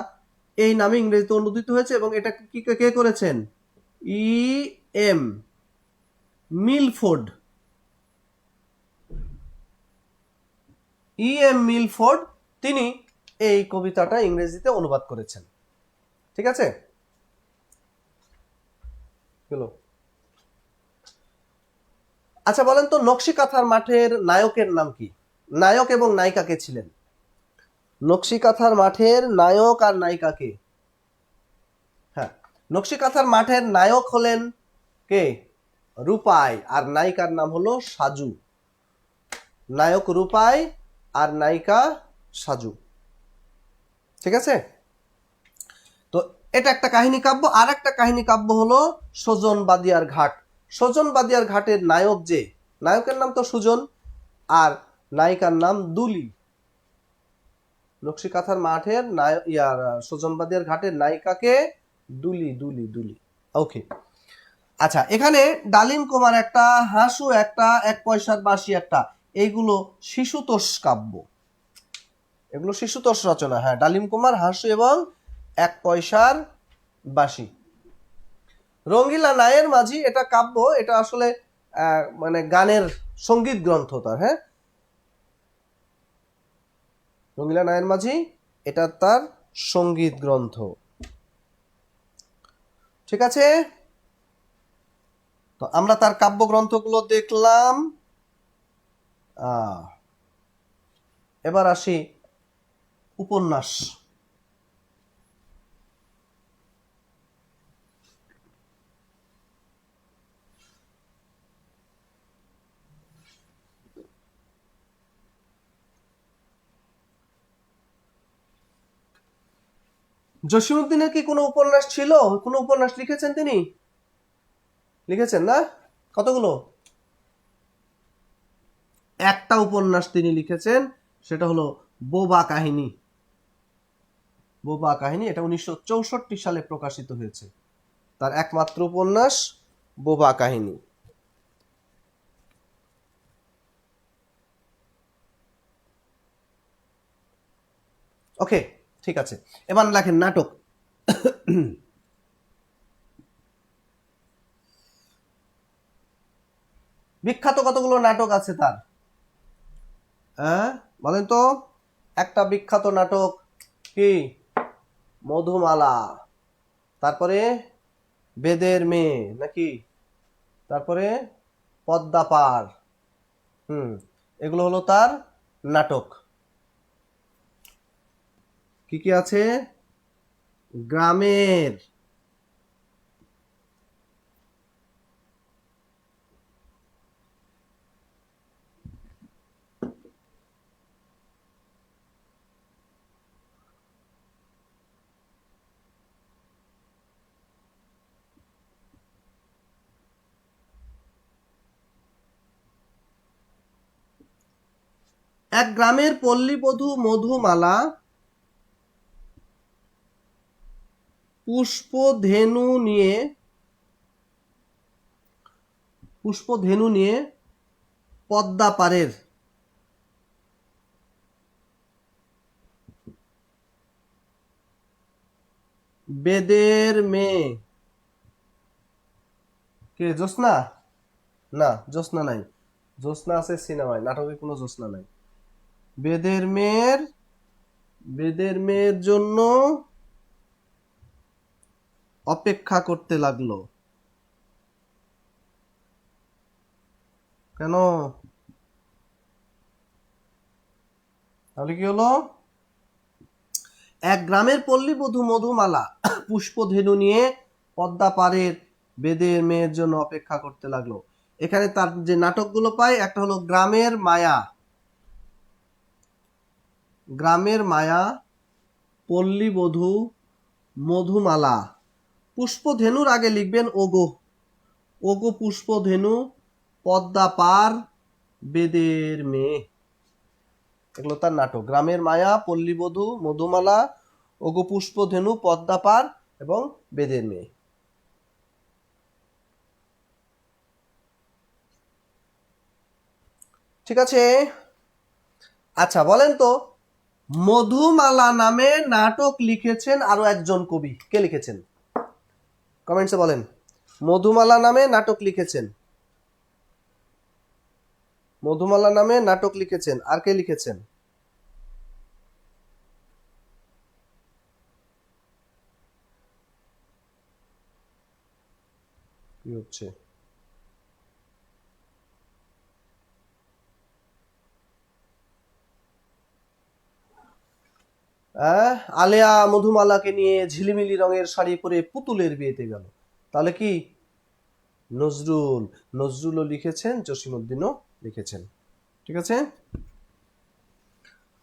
এই নামে ইংরেজিতে অনুদিত হয়েছে। এবং এটা কি কে করেছেন? E.M. Milford, E.M. মিলফোর্ড, তিনি এই কবিতাটা ইংরেজিতে অনুবাদ করেছেন। ঠিক আছে? আচ্ছা বলেন তো, নকশি কাঁথার মাঠের নায়কের নাম কি? নায়ক এবং নায়িকা কে ছিলেন? নকশি কাঁথার মাঠের নায়ক আর নায়িকা কে? হ্যাঁ, নকশি কাঁথার মাঠের নায়ক হলেন কে? রূপাই, আর নায়িকার নাম হলো সাজু। নায়ক রূপাই আর নায়িকা সাজু। ঠিক আছে? তো এটা একটা কাহিনী কাব্য। আর একটা কাহিনী কাব্য হলো সজন বাদিয়ার ঘাট। সজন বাদিয়ার ঘাটের নায়ক, যে নায়কের নাম তো সুজন, আর নায়িকার নাম দুলি। নকশি কাঁথার মাঠের সজন বাদিয়ার ঘাটের নায়িকাকে দুলি, দুলি, দুলি। ওকে। আচ্ছা, এখানে ডালিম কুমার একটা, হাসু একটা, এক পয়সার বাঁশি একটা, এইগুলো শিশুতোষ কাব্য, এগুলো শিশুতোষ রচনা। হ্যাঁ, ডালিম কুমার, হাসু এবং এক পয়সার বাঁশি। রঙ্গিলা নায়ের মাঝি এটা কাব্য, এটা আসলে মানে গানের সঙ্গীত গ্রন্থ তার। হ্যাঁ, রঙ্গিলা নায়ের মাঝি এটা তার সঙ্গীত গ্রন্থ। ঠিক আছে, তো আমরা তার কাব্যগ্রন্থগুলো দেখলাম। এবার আসি উপন্যাস। জসীমউদ্দিনের কি কোনো উপন্যাস ছিল? কোনো উপন্যাস লিখেছেন তিনি? লিখেছেন না? কতগুলো? একটা উপন্যাস তিনি লিখেছেন, সেটা হলো বোবা কাহিনী। বোবা কাহিনী, এটা 1964 সালে প্রকাশিত হয়েছে, তার একমাত্র উপন্যাস বোবা কাহিনী। ওকে, ঠিক আছে, এবার লেখেন নাটক। বিখ্যাত কতগুলো নাটক আছে তার? হ্যাঁ, বলেন তো। একটা বিখ্যাত নাটক কি? মধুমালা। তারপরে বেদের মেয়ে নাকি? তারপরে পদ্মা পার। এগুলো হলো তার নাটক। কি কি আছে? গ্রামের, এক গ্রামের পল্লীবধূ মধুমালা পুষ্পধেনু নিয়ে পদ্মা পারের বেদের মেয়ে। কে? জ্যোৎস্না? না, জ্যোৎস্না নাই। জ্যোৎস্না আছে সিনেমায়, নাটকে কোনো জ্যোৎস্না নাই। বেদের মেয়ের জন্য অপেক্ষা করতে লাগলো। কেন? তাহলে কি হলো? এক গ্রামের পল্লীবধূ মধুমালা পুষ্পধেনু নিয়ে পদ্মা পারের বেদের মেয়ের জন্য অপেক্ষা করতে লাগলো। এখানে তার যে নাটকগুলো পাই, একটা হলো গ্রামের মায়া, গ্রামের মায়া, পল্লীবধূ, মধুমালা। পুষ্পধেনুর আগে লিখবেন ওগো, ওগো পুষ্পধেনু, পদ্মা পার, বেদের মেয়ে। এগুলো তার নাটক। গ্রামের মায়া, পল্লীবধূ, মধুমালা, ওগো পুষ্পধেনু, পদ্মা পার এবং বেদের মেয়ে। ঠিক আছে, আচ্ছা বলেন তো, মধুমালা নামে নাটক লিখেছেন আরো একজন কবি, কে লিখেছেন? কমেন্টসে বলেন। মধুমালা নামে নাটক লিখেছেন, মধুমালা নামে নাটক লিখেছেন, আর কে লিখেছেন? কি হচ্ছে? আলেয়া মধুমালাকে নিয়ে ঝিলিমিলি রঙের শাড়ি পরে পুতুলের বিয়েতে গেল। তাহলে কি? নজরুল। নজরুলও লিখেছেন, জসীমউদ্দিনও লিখেছেন। ঠিক আছে,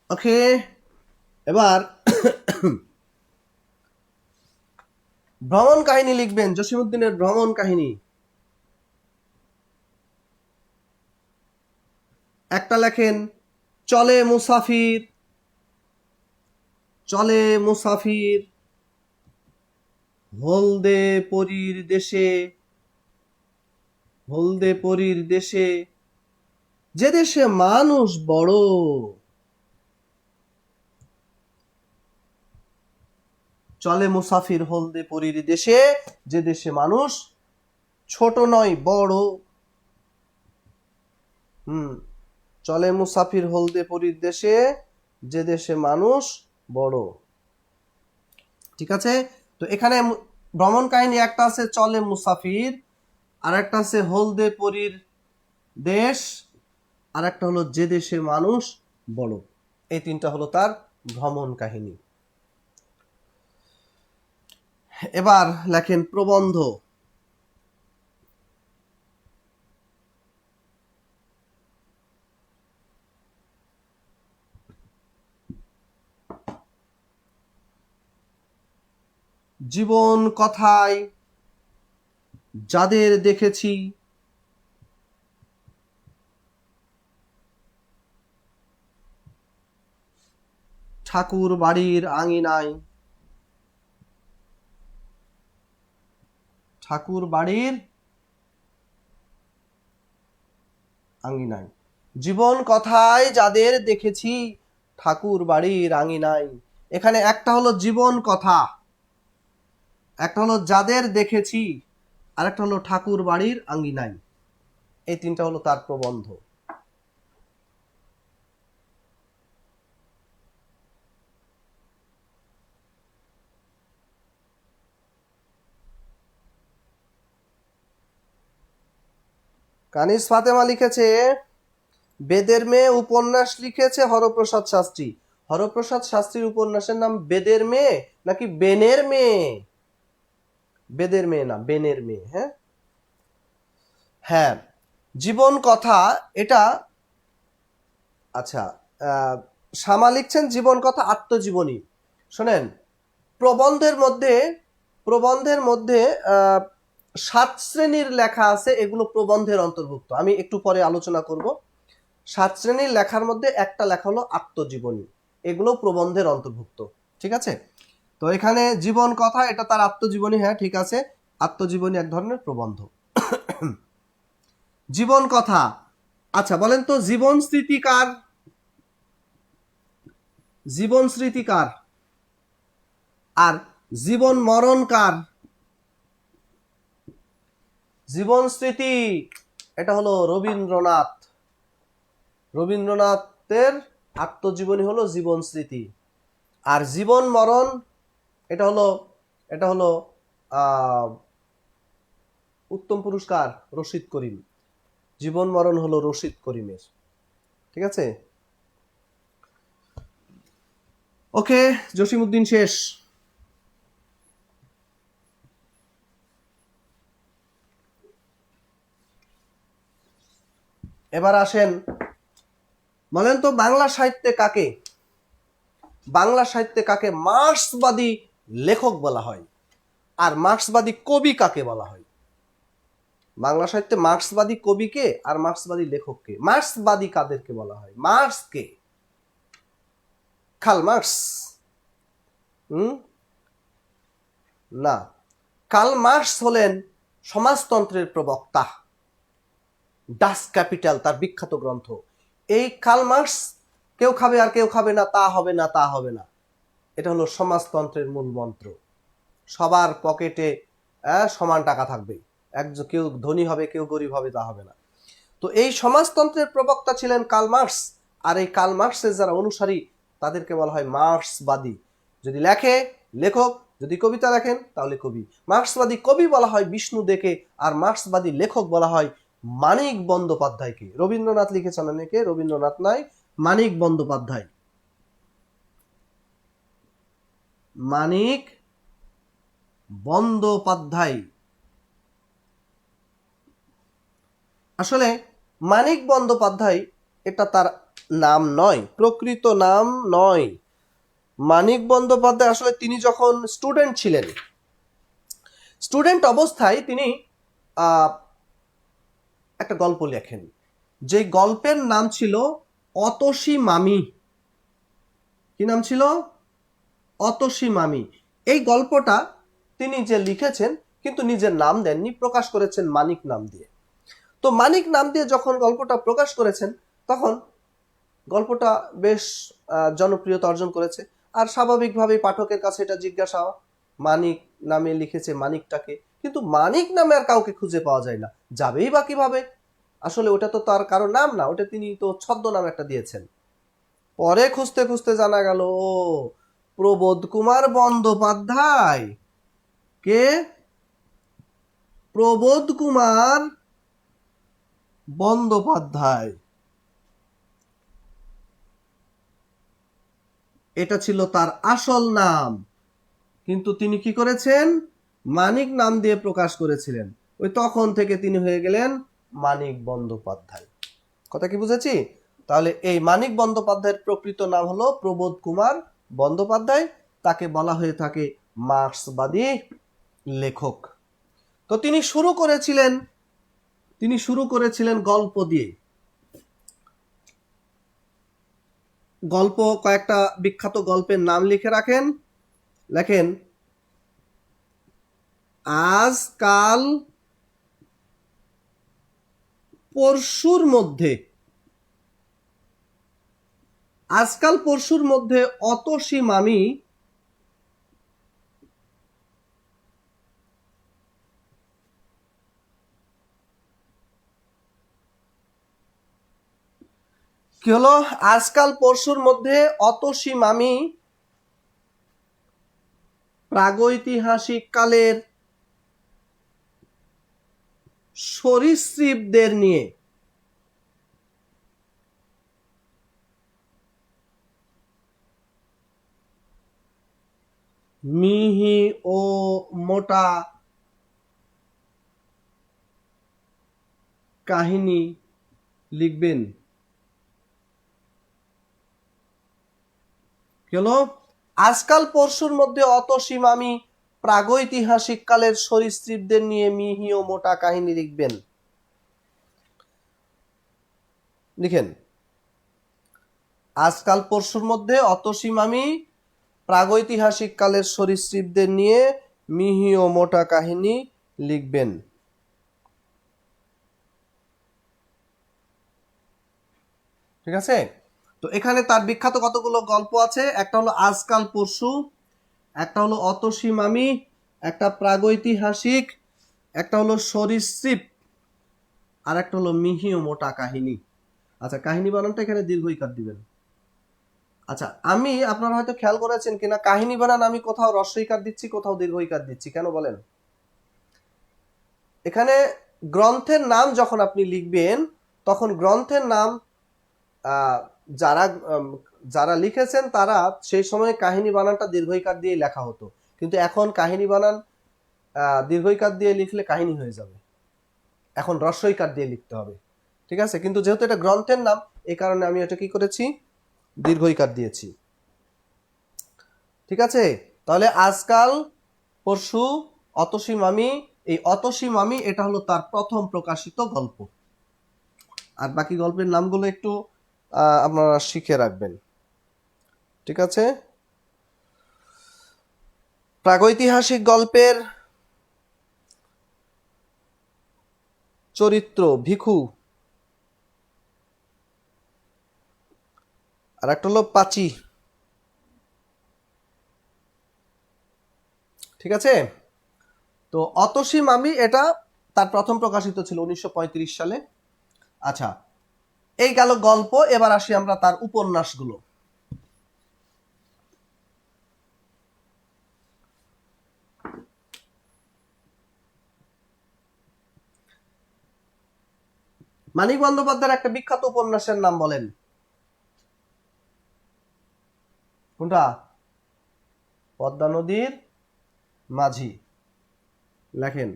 ওকে। এবার ভ্রমণ কাহিনী লিখবেন, জসীমউদ্দিনের ভ্রমণ কাহিনী। একটা লেখেন চলে মুসাফির, চলে মুসাফির হলদে পরীর দেশে, হলদে পরীর দেশে, যে দেশে মানুষ বড়। চলে মুসাফির হলদে পরীর দেশে, যে দেশে মানুষ ছোট নয় বড়। চলে মুসাফির হলদে পরীর দেশে, যে দেশে মানুষ বড়। ঠিক আছে, তো এখানে ভ্রমণ কাহিনী একটা আছে চলে মুসাফির, আর একটা আছে হলদে পরীর দেশ, আর একটা হলো যে দেশে মানুষ বড়। এই তিনটা হলো তার ভ্রমণ কাহিনী। এবার লেখেন প্রবন্ধ। জীবন কথায় যাদের দেখেছি, ঠাকুর বাড়ির আঙিনায়, ঠাকুর বাড়ির আঙিনায়। জীবন কথায় যাদের দেখেছি, ঠাকুর বাড়ির আঙিনায়। এখানে একটা হলো জীবন কথা, একটা হলো যাদের দেখেছি, আর একটা হলো ঠাকুর বাড়ির আঙিনায়। এই তিনটা হলো তার প্রবন্ধ। কানিজ ফাতেমা লিখেছে বেদের মেয়ে উপন্যাস লিখেছে হরপ্রসাদ শাস্ত্রী। হরপ্রসাদ শাস্ত্রীর উপন্যাসের নাম বেদের মেয়ে নাকি বেনের মেয়ে? বেদের মেয়ে না, বেনের মেয়ে। হ্যাঁ হ্যাঁ, জীবন কথা এটা, আচ্ছা, শামা লিখছেন জীবন কথা আত্মজীবনী। শোনেন, প্রবন্ধের মধ্যে 7 শ্রেণীর লেখা আছে, এগুলো প্রবন্ধের অন্তর্ভুক্ত। আমি একটু পরে আলোচনা করব। 7 শ্রেণীর লেখার মধ্যে একটা লেখা হলো আত্মজীবনী, এগুলো প্রবন্ধের অন্তর্ভুক্ত। ঠিক আছে, তো এখানে জীবন কথা এটা তার আত্মজীবনী। হ্যাঁ ঠিক আছে, আত্মজীবনী এক ধরনের প্রবন্ধ। জীবন কথা, আচ্ছা বলেন তো জীবন স্মৃতিকার, জীবন স্মৃতিকার আর জীবন মরণকার। জীবন স্মৃতি এটা হলো রবীন্দ্রনাথ, রবীন্দ্রনাথের আত্মজীবনী হলো জীবন স্মৃতি। আর জীবন মরণ এটা হলো উত্তম পুরস্কার রশিদ করিম। জীবন মরণ হলো রশিদ করিমের। ঠিক আছে, ওকে, জসিমউদ্দিন শেষ। এবার আসেন, বলেন তো বাংলা সাহিত্যে কাকে, বাংলা সাহিত্যে কাকে মার্ক্সবাদী লেখক বলা হয় আর মার্ক্সবাদী কবি কাকে বলা হয়? বাংলা সাহিত্যে মার্ক্সবাদী কবিকে আর মার্ক্সবাদী লেখককে, মার্ক্সবাদী কাদেরকে বলা হয়? মার্ক্সকে, কার্ল মার্ক্স? না, কার্ল মার্ক্স হলেন সমাজতন্ত্রের প্রবক্তা। ডাস ক্যাপিটাল তার বিখ্যাত গ্রন্থ। এই কার্ল মার্ক্স কেউ খাবে আর কেউ খাবে না, তা হবে না, তা হবে না, এটা হলো সমাজতন্ত্রের মূল মন্ত্র। সবার পকেটে সমান টাকা থাকবে, কেউ ধনী হবে কেউ গরিব হবে, তা হবে না। তো এই সমাজতন্ত্রের প্রবক্তা ছিলেন কার্ল মার্ক্স। আর এই কার্ল মার্ক্সের যারা অনুসারী তাদেরকে বলা হয় মার্ক্সবাদী। যদি লেখক, যদি কবিতা লেখেন তাহলে কবি। মার্ক্সবাদী কবি বলা হয় বিষ্ণু দেকে, আর মার্ক্সবাদী লেখক বলা হয় মানিক বন্দ্যোপাধ্যায়কে। রবীন্দ্রনাথ লিখেছেন অনেকে, রবীন্দ্রনাথ নাই, মানিক বন্দ্যোপাধ্যায়। মানিক বন্দ্যোপাধ্যায়। আসলে মানিক বন্দ্যোপাধ্যায় এটা তার নাম নয়, প্রকৃত নাম নয়। মানিক বন্দ্যোপাধ্যায় আসলে তিনি যখন স্টুডেন্ট ছিলেন, স্টুডেন্ট অবস্থায় তিনি একটা গল্প লেখেন, যে গল্পের নাম ছিল অতসী মামি। কি নাম ছিল? অতসী মামি। এই গল্পটা তিনি যে লিখেছেন কিন্তু নিজের নাম দেননি, প্রকাশ করেছেন মানিক নাম দিয়ে। তো মানিক নাম দিয়ে যখন গল্পটা প্রকাশ করেছেন তখন গল্পটা বেশ জনপ্রিয়তা অর্জন করেছে। আর স্বাভাবিকভাবেই পাঠকের কাছে এটা জিজ্ঞাসা, মানিক নামে লিখেছে মানিকটাকে, কিন্তু মানিক নামে আর কাউকে খুঁজে পাওয়া যায় না, যাবেই বা কিভাবে? আসলে ওটা তো তার কারো নাম না, ওটা তিনি তো ছদ্মনাম একটা দিয়েছেন। পরে খুঁজতে খুঁজতে জানা গেল ও প্রবোধ কুমার বন্দ্যোপাধ্যায়। কে? প্রবোধ কুমার বন্দ্যোপাধ্যায়, এটা ছিল তার আসল নাম। কিন্তু তিনি কি করেছেন? মানিক নাম দিয়ে প্রকাশ করেছিলেন। ওই তখন থেকে তিনি হয়ে গেলেন মানিক বন্দ্যোপাধ্যায়। কথা কি বুঝেছি? তাহলে এই মানিক বন্দ্যোপাধ্যায়ের প্রকৃত নাম হলো প্রবোধ কুমার বন্দ্যোপাধ্যায়। তাকে বলা হয়ে থাকে মার্ক্সবাদী লেখক। তো তিনি শুরু করেছিলেন গল্প দিয়ে। গল্প, কয়েকটা বিখ্যাত গল্পের নাম লিখে রাখেন। লেখেন, আজকাল পরশুর মধ্যে, আজকাল পরশুর মধ্যে অতসী মামি কি হলো? আজকাল পরশুর মধ্যে অতসী মামি প্রাগৈতিহাসিক কালের সরীসৃপদের নিয়ে মিহি ও মোটা কাহিনী লিখবেন। কি হলো? আজকাল পরশুর মধ্যে অতসী মামি প্রাগৈতিহাসিক কালের সরীসৃপদের নিয়ে মিহি ও মোটা কাহিনী লিখবেন। লিখেন, আজকাল পরশুর মধ্যে অতসী মামি প্রাগৈতিহাসিক কালের সরীসৃপদের নিয়ে মিহি ও মোটা কাহিনী লিখবেন। ঠিক আছে? তো এখানে তার বিখ্যাত কতগুলো গল্প আছে। একটা হলো আজকাল পরশু, একটা হলো অতসী মামি, একটা প্রাগৈতিহাসিক, একটা হলো সরীসৃপ, আর একটা হলো মিহি ও মোটা কাহিনী। আচ্ছা, কাহিনী বানানটা এখানে দীর্ঘইকার দিবেন। আচ্ছা, আপনারা হয়তো খেয়াল করেছেন কিনা, কাহিনী বানান আমি কোথাও হ্রস্বইকার দিচ্ছি, কোথাও দীর্ঘইকার দিচ্ছি, কেন বলেন? এখানে গ্রন্থের নাম যখন আপনি লিখবেন তখন গ্রন্থের নাম যারা যারা লিখেছেন তারা সেই সময় কাহিনী বানানটা দীর্ঘইকার দিয়ে লেখা হতো, কিন্তু এখন কাহিনী বানান দীর্ঘইকার দিয়ে লিখলে কাহিনী হয়ে যাবে, এখন হ্রস্বইকার দিয়ে লিখতে হবে। ঠিক আছে? কিন্তু যেহেতু এটা গ্রন্থের নাম, এই কারণে আমি এটা কি করেছি? দীর্ঘইকার দিয়েছি। ঠিক আছে? তাহলে আজকাল পরশু অতসী মামি, এই অতসী মামি এটা হলো তার প্রথম প্রকাশিত গল্প। আর বাকি গল্পের নামগুলো একটু আপনারা শিখে রাখবেন। ঠিক আছে? প্রাগৈতিহাসিক গল্পের চরিত্র ভিখু, আর একটা হলো পাচি। ঠিক আছে? তো অতসী মামি এটা তার প্রথম প্রকাশিত ছিল 1935 সালে। আচ্ছা, এই গেল গল্প। এবার আসি আমরা তার উপন্যাসগুলো। মানিক বন্দ্যোপাধ্যায়ের একটা বিখ্যাত উপন্যাসের নাম বলেন। কোনটা? পদ্মা নদীর মাঝি। লেখেন,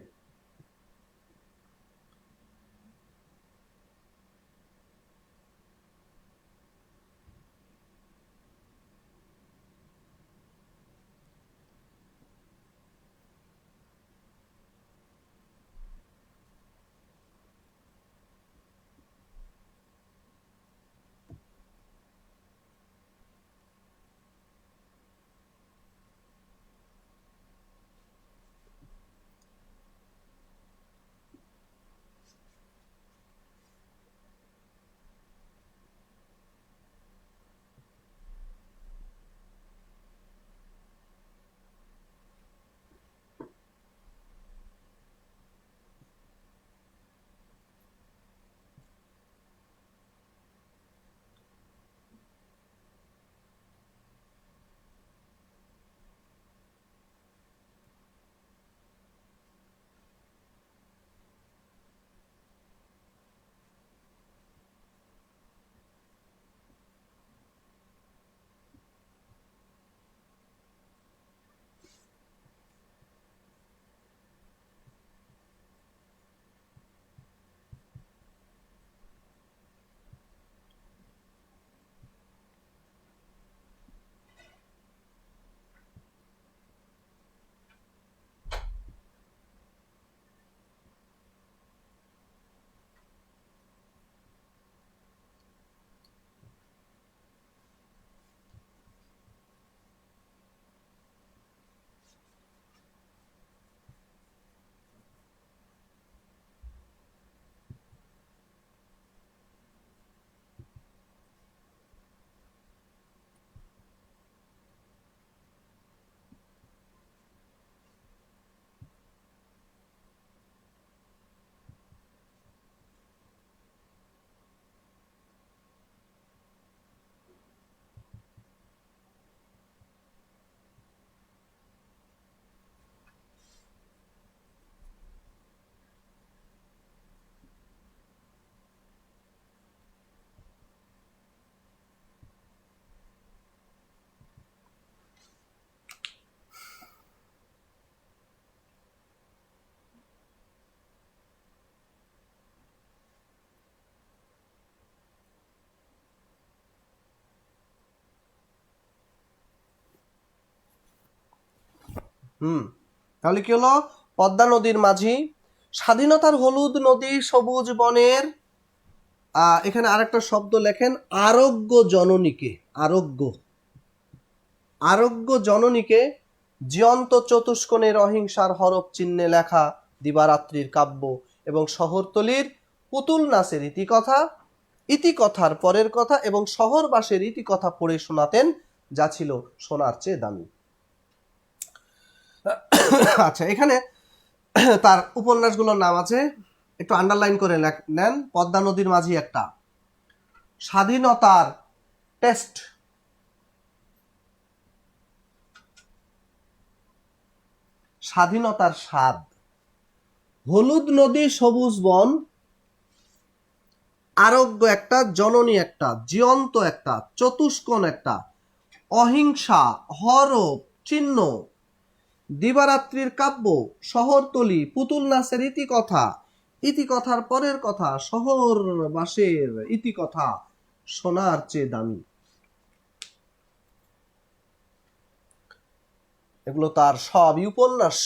তাহলে কি হলো? পদ্মা নদীর মাঝি, স্বাধীনতার হলুদ নদী, সবুজ বনের, এখানে আরেকটা শব্দ লেখেন, আরোগ্য জননীকে, আরোগ্য জননীকে জীবন্ত চতুষ্কোণের অহিংসার হরফ চিহ্নে লেখা দিবারাত্রির কাব্য এবং শহরতলির পুতুল নাচের ইতিকথার পরের কথা এবং শহরবাসের ইতিকথা পড়ে শোনাতেন, যা ছিল সোনার চেয়ে দামি। আচ্ছা, এখানে তার উপন্যাসগুলোর নাম আছে, একটু আন্ডারলাইন করে নেন। পদ্মা নদীর মাঝি একটা, স্বাধীনতার টেস্ট, স্বাধীনতার স্বাদ, হলুদ নদী সবুজ বন, আরোগ্য একটা, জননী একটা, জীবন্ত একটা, চতুষ্কোণ একটা, অহিংসা, হরফ চিহ্ন, দিবারাত্রির কাব্য, শহরতলি, পুতুল নাচের ইতিকথার পরের কথা, শহরবাসের ইতিকথা, সোনার চেয়ে দামি। এগুলো তার সবই উপন্যাস।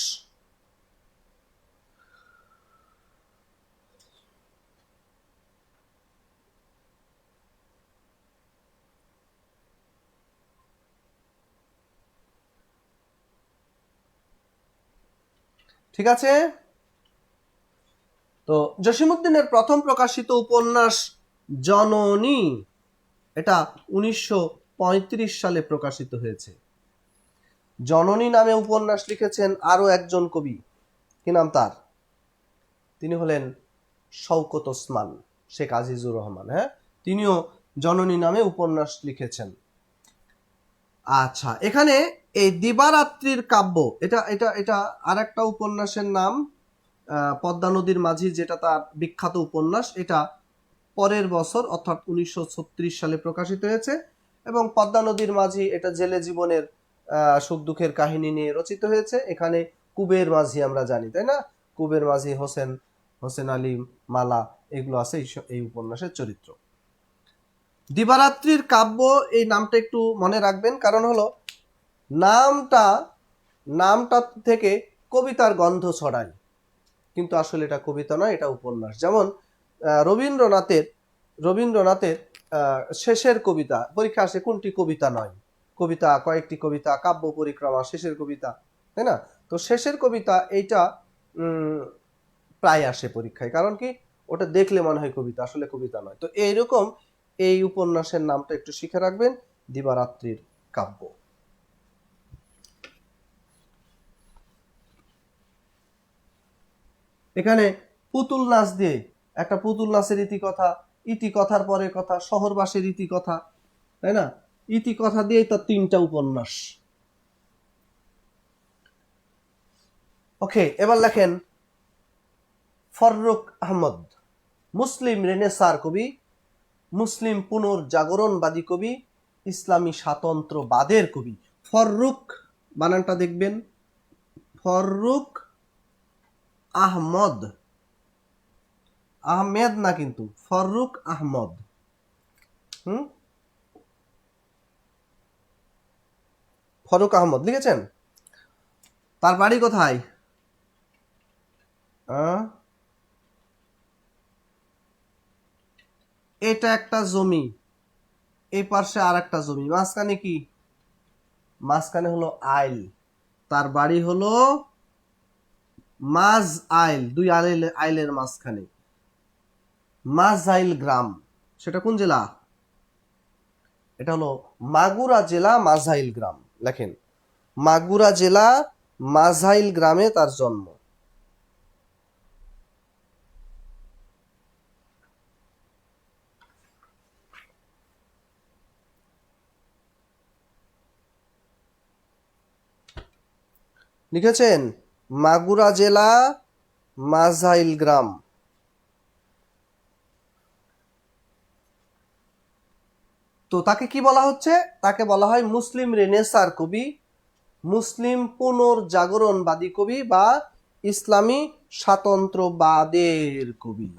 ঠিক আছে? তো জসিমউদ্দিনের প্রথম প্রকাশিত উপন্যাস জননী, এটা 1935 সালে প্রকাশিত হয়েছে। জননী নামে উপন্যাস লিখেছেন আরো একজন কবি, কি নাম তার? তিনি হলেন শওকত ওসমান, শেখ আজিজুর রহমান। হ্যাঁ, তিনিও জননী নামে উপন্যাস লিখেছেন। আচ্ছা, এখানে এই দিবারাত্রির কাব্য, এটা এটা এটা আর একটা উপন্যাসের নাম, পদ্মা নদীর মাঝি, যেটা তার বিখ্যাত উপন্যাস। এটা পরের বছর অর্থাৎ 1936 সালে প্রকাশিত হয়েছে। এবং পদ্মা নদীর মাঝি এটা জেলে জীবনের সুখ দুঃখের কাহিনী নিয়ে রচিত হয়েছে। এখানে কুবের মাঝি আমরা জানি, তাই না? কুবের মাঝি, হোসেন আলী, মালা, এগুলো আছে এই উপন্যাসের চরিত্র। দিবারাত্রির কাব্য, এই নামটা একটু মনে রাখবেন, কারণ হলো নামটা থেকে কবিতার গন্ধ ছড়ায়, কিন্তু আসলে এটা কবিতা নয়, এটা উপন্যাস। যেমন রবীন্দ্রনাথের শেষের কবিতা, পরীক্ষা আসে কোনটি কবিতা নয়, কবিতা কয়েকটি কবিতা, কাব্য পরিক্রমা শেষের কবিতা, তাই না? তো শেষের কবিতা এইটা প্রায় আসে পরীক্ষায়, কারণ কি ওটা দেখলে মনে হয় কবিতা, আসলে কবিতা নয়। তো এইরকম এই উপন্যাসের নামটা একটু শিখে রাখবেন, দিবারাত্রির কাব্য। এখানে পুতুল নাচ দিয়ে একটা পুতুল নাচের ইতিকথার পরে কথা, শহরবাসের ইতিকথা, তাই না? ইতিকথা দিয়েই তার 3টা উপন্যাস। ওকে, এবার লেখেন ফররুখ আহমদ, মুসলিম রেনেসার কবি, মুসলিম পুনর্জাগরণবাদী কবি, ইসলামী স্বাতন্ত্র্যবাদের কবি। ফররুখ বানানটা দেখবেন, ফররুখ আহমদ, আহমেদ না কিন্তু, ফররুখ আহমদ। ফরুক আহমদ লিখেছেন। তার বাড়ি কোথায়? এটা একটা জমি, এই পাশে আর একটা জমি, মাঝখানে কি? মাঝখানে হলো আইল। তার বাড়ি হলো মাঝ আইল, 2 আইলের মাঝখানে মাঝাইল গ্রাম। সেটা কোন জেলা? এটা হলো মাগুরা জেলা, মাঝাইল গ্রাম। লেখেন, মাগুরা জেলা, মাঝাইল গ্রামে তার জন্ম। লিখেছেন মাগুরা জেলা, মাঝাইল গ্রাম। তো তাকে কি বলা হচ্ছে? তাকে বলা হয় মুসলিম রেনেসার কবি, মুসলিম পুনর্জাগরণবাদী কবি বা ইসলামী স্বাতন্ত্র্যবাদের কবি।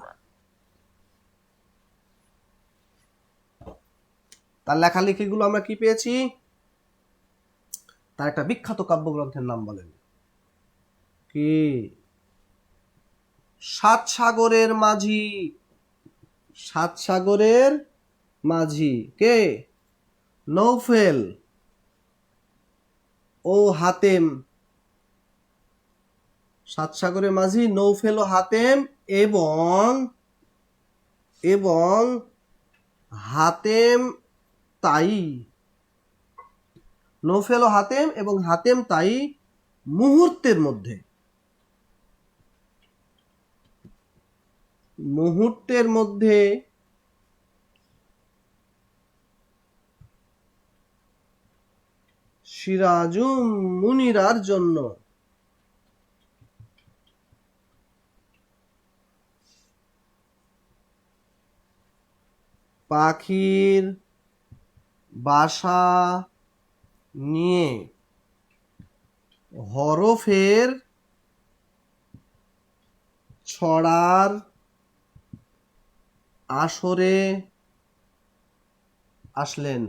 তার লেখালেখিগুলো আমরা কি পেয়েছি? তার একটা বিখ্যাত কাব্যগ্রন্থের নাম বলেন। কি? সাত সাগরের মাঝি। সাত সাগরের মাঝি কে? নৌফেল ও হাতেম। সাত সাগরের মাঝি নৌফেল ও হাতেম, এবং এবং হাতেম তাই। নৌফেল ও হাতেম এবং হাতেম তাই মুহূর্তের মধ্যে সিরাজুম মুনিরার জন্য পাখির বাসা নিয়ে হরফের ছড়ার আসরে আসলেন।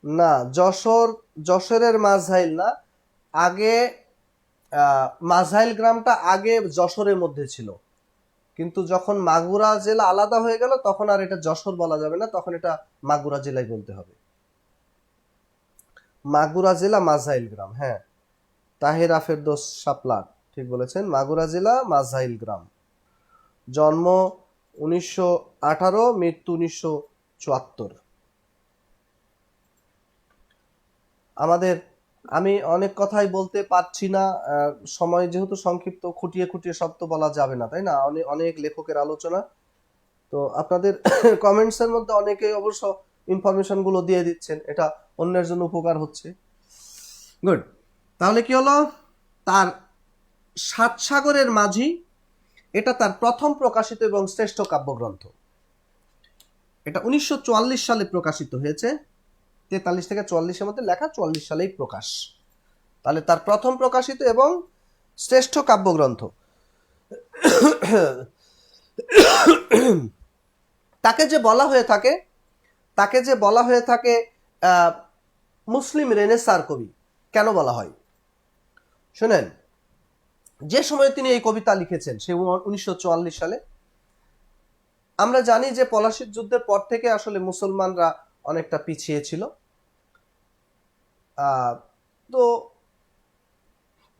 না, যশোরের মাঝাইল না, আগে মাঝাইল গ্রামটা আগে যশোরের মধ্যে ছিল, কিন্তু যখন মাগুরা জেলা আলাদা হয়ে গেল তখন আর এটা যশোর বলা যাবে না, তখন এটা মাগুরা জেলায় বলতে হবে। মাগুরা জেলা মাঝাইল গ্রাম, হ্যাঁ, তাহেরা ফেরদৌস শাপলার ঠিক বলেছেন, মাগুরা জেলা মাঝাইল গ্রাম। জন্ম 1918, মৃত্যু 1974। আমি অনেক কথাই বলতে পারছি না, সময় যেহেতু সংক্ষিপ্ত, খুঁটিয়ে খুঁটিয়ে সব তো বলা যাবে না, তাই না? অনেক লেখকের আলোচনা, তো আপনাদের কমেন্টসের মধ্যে অনেকেই অবশ্য ইনফরমেশন গুলো দিয়ে দিচ্ছেন, এটা অন্যের জন্য উপকার হচ্ছে। গুড। তাহলে কি হলো? তার সাত সাগরের মাঝি, এটা তার প্রথম প্রকাশিত এবং শ্রেষ্ঠ কাব্যগ্রন্থ। এটা 1944 সালে প্রকাশিত হয়েছে। 43 থেকে 44-এর মধ্যে লেখা, 44 সালেই প্রকাশ। তাহলে তার প্রথম প্রকাশিত এবং শ্রেষ্ঠ কাব্যগ্রন্থ। তাকে যে বলা হয়ে থাকে মুসলিম রেনেসার কবি। কেন বলা হয় শুনেন। যে সময় তিনি এই কবিতা লিখেছেন সে 1944 সালে। আমরা জানি যে পলাশির যুদ্ধের পর থেকে আসলে মুসলমানরা অনেকটা পিছিয়ে ছিল, তো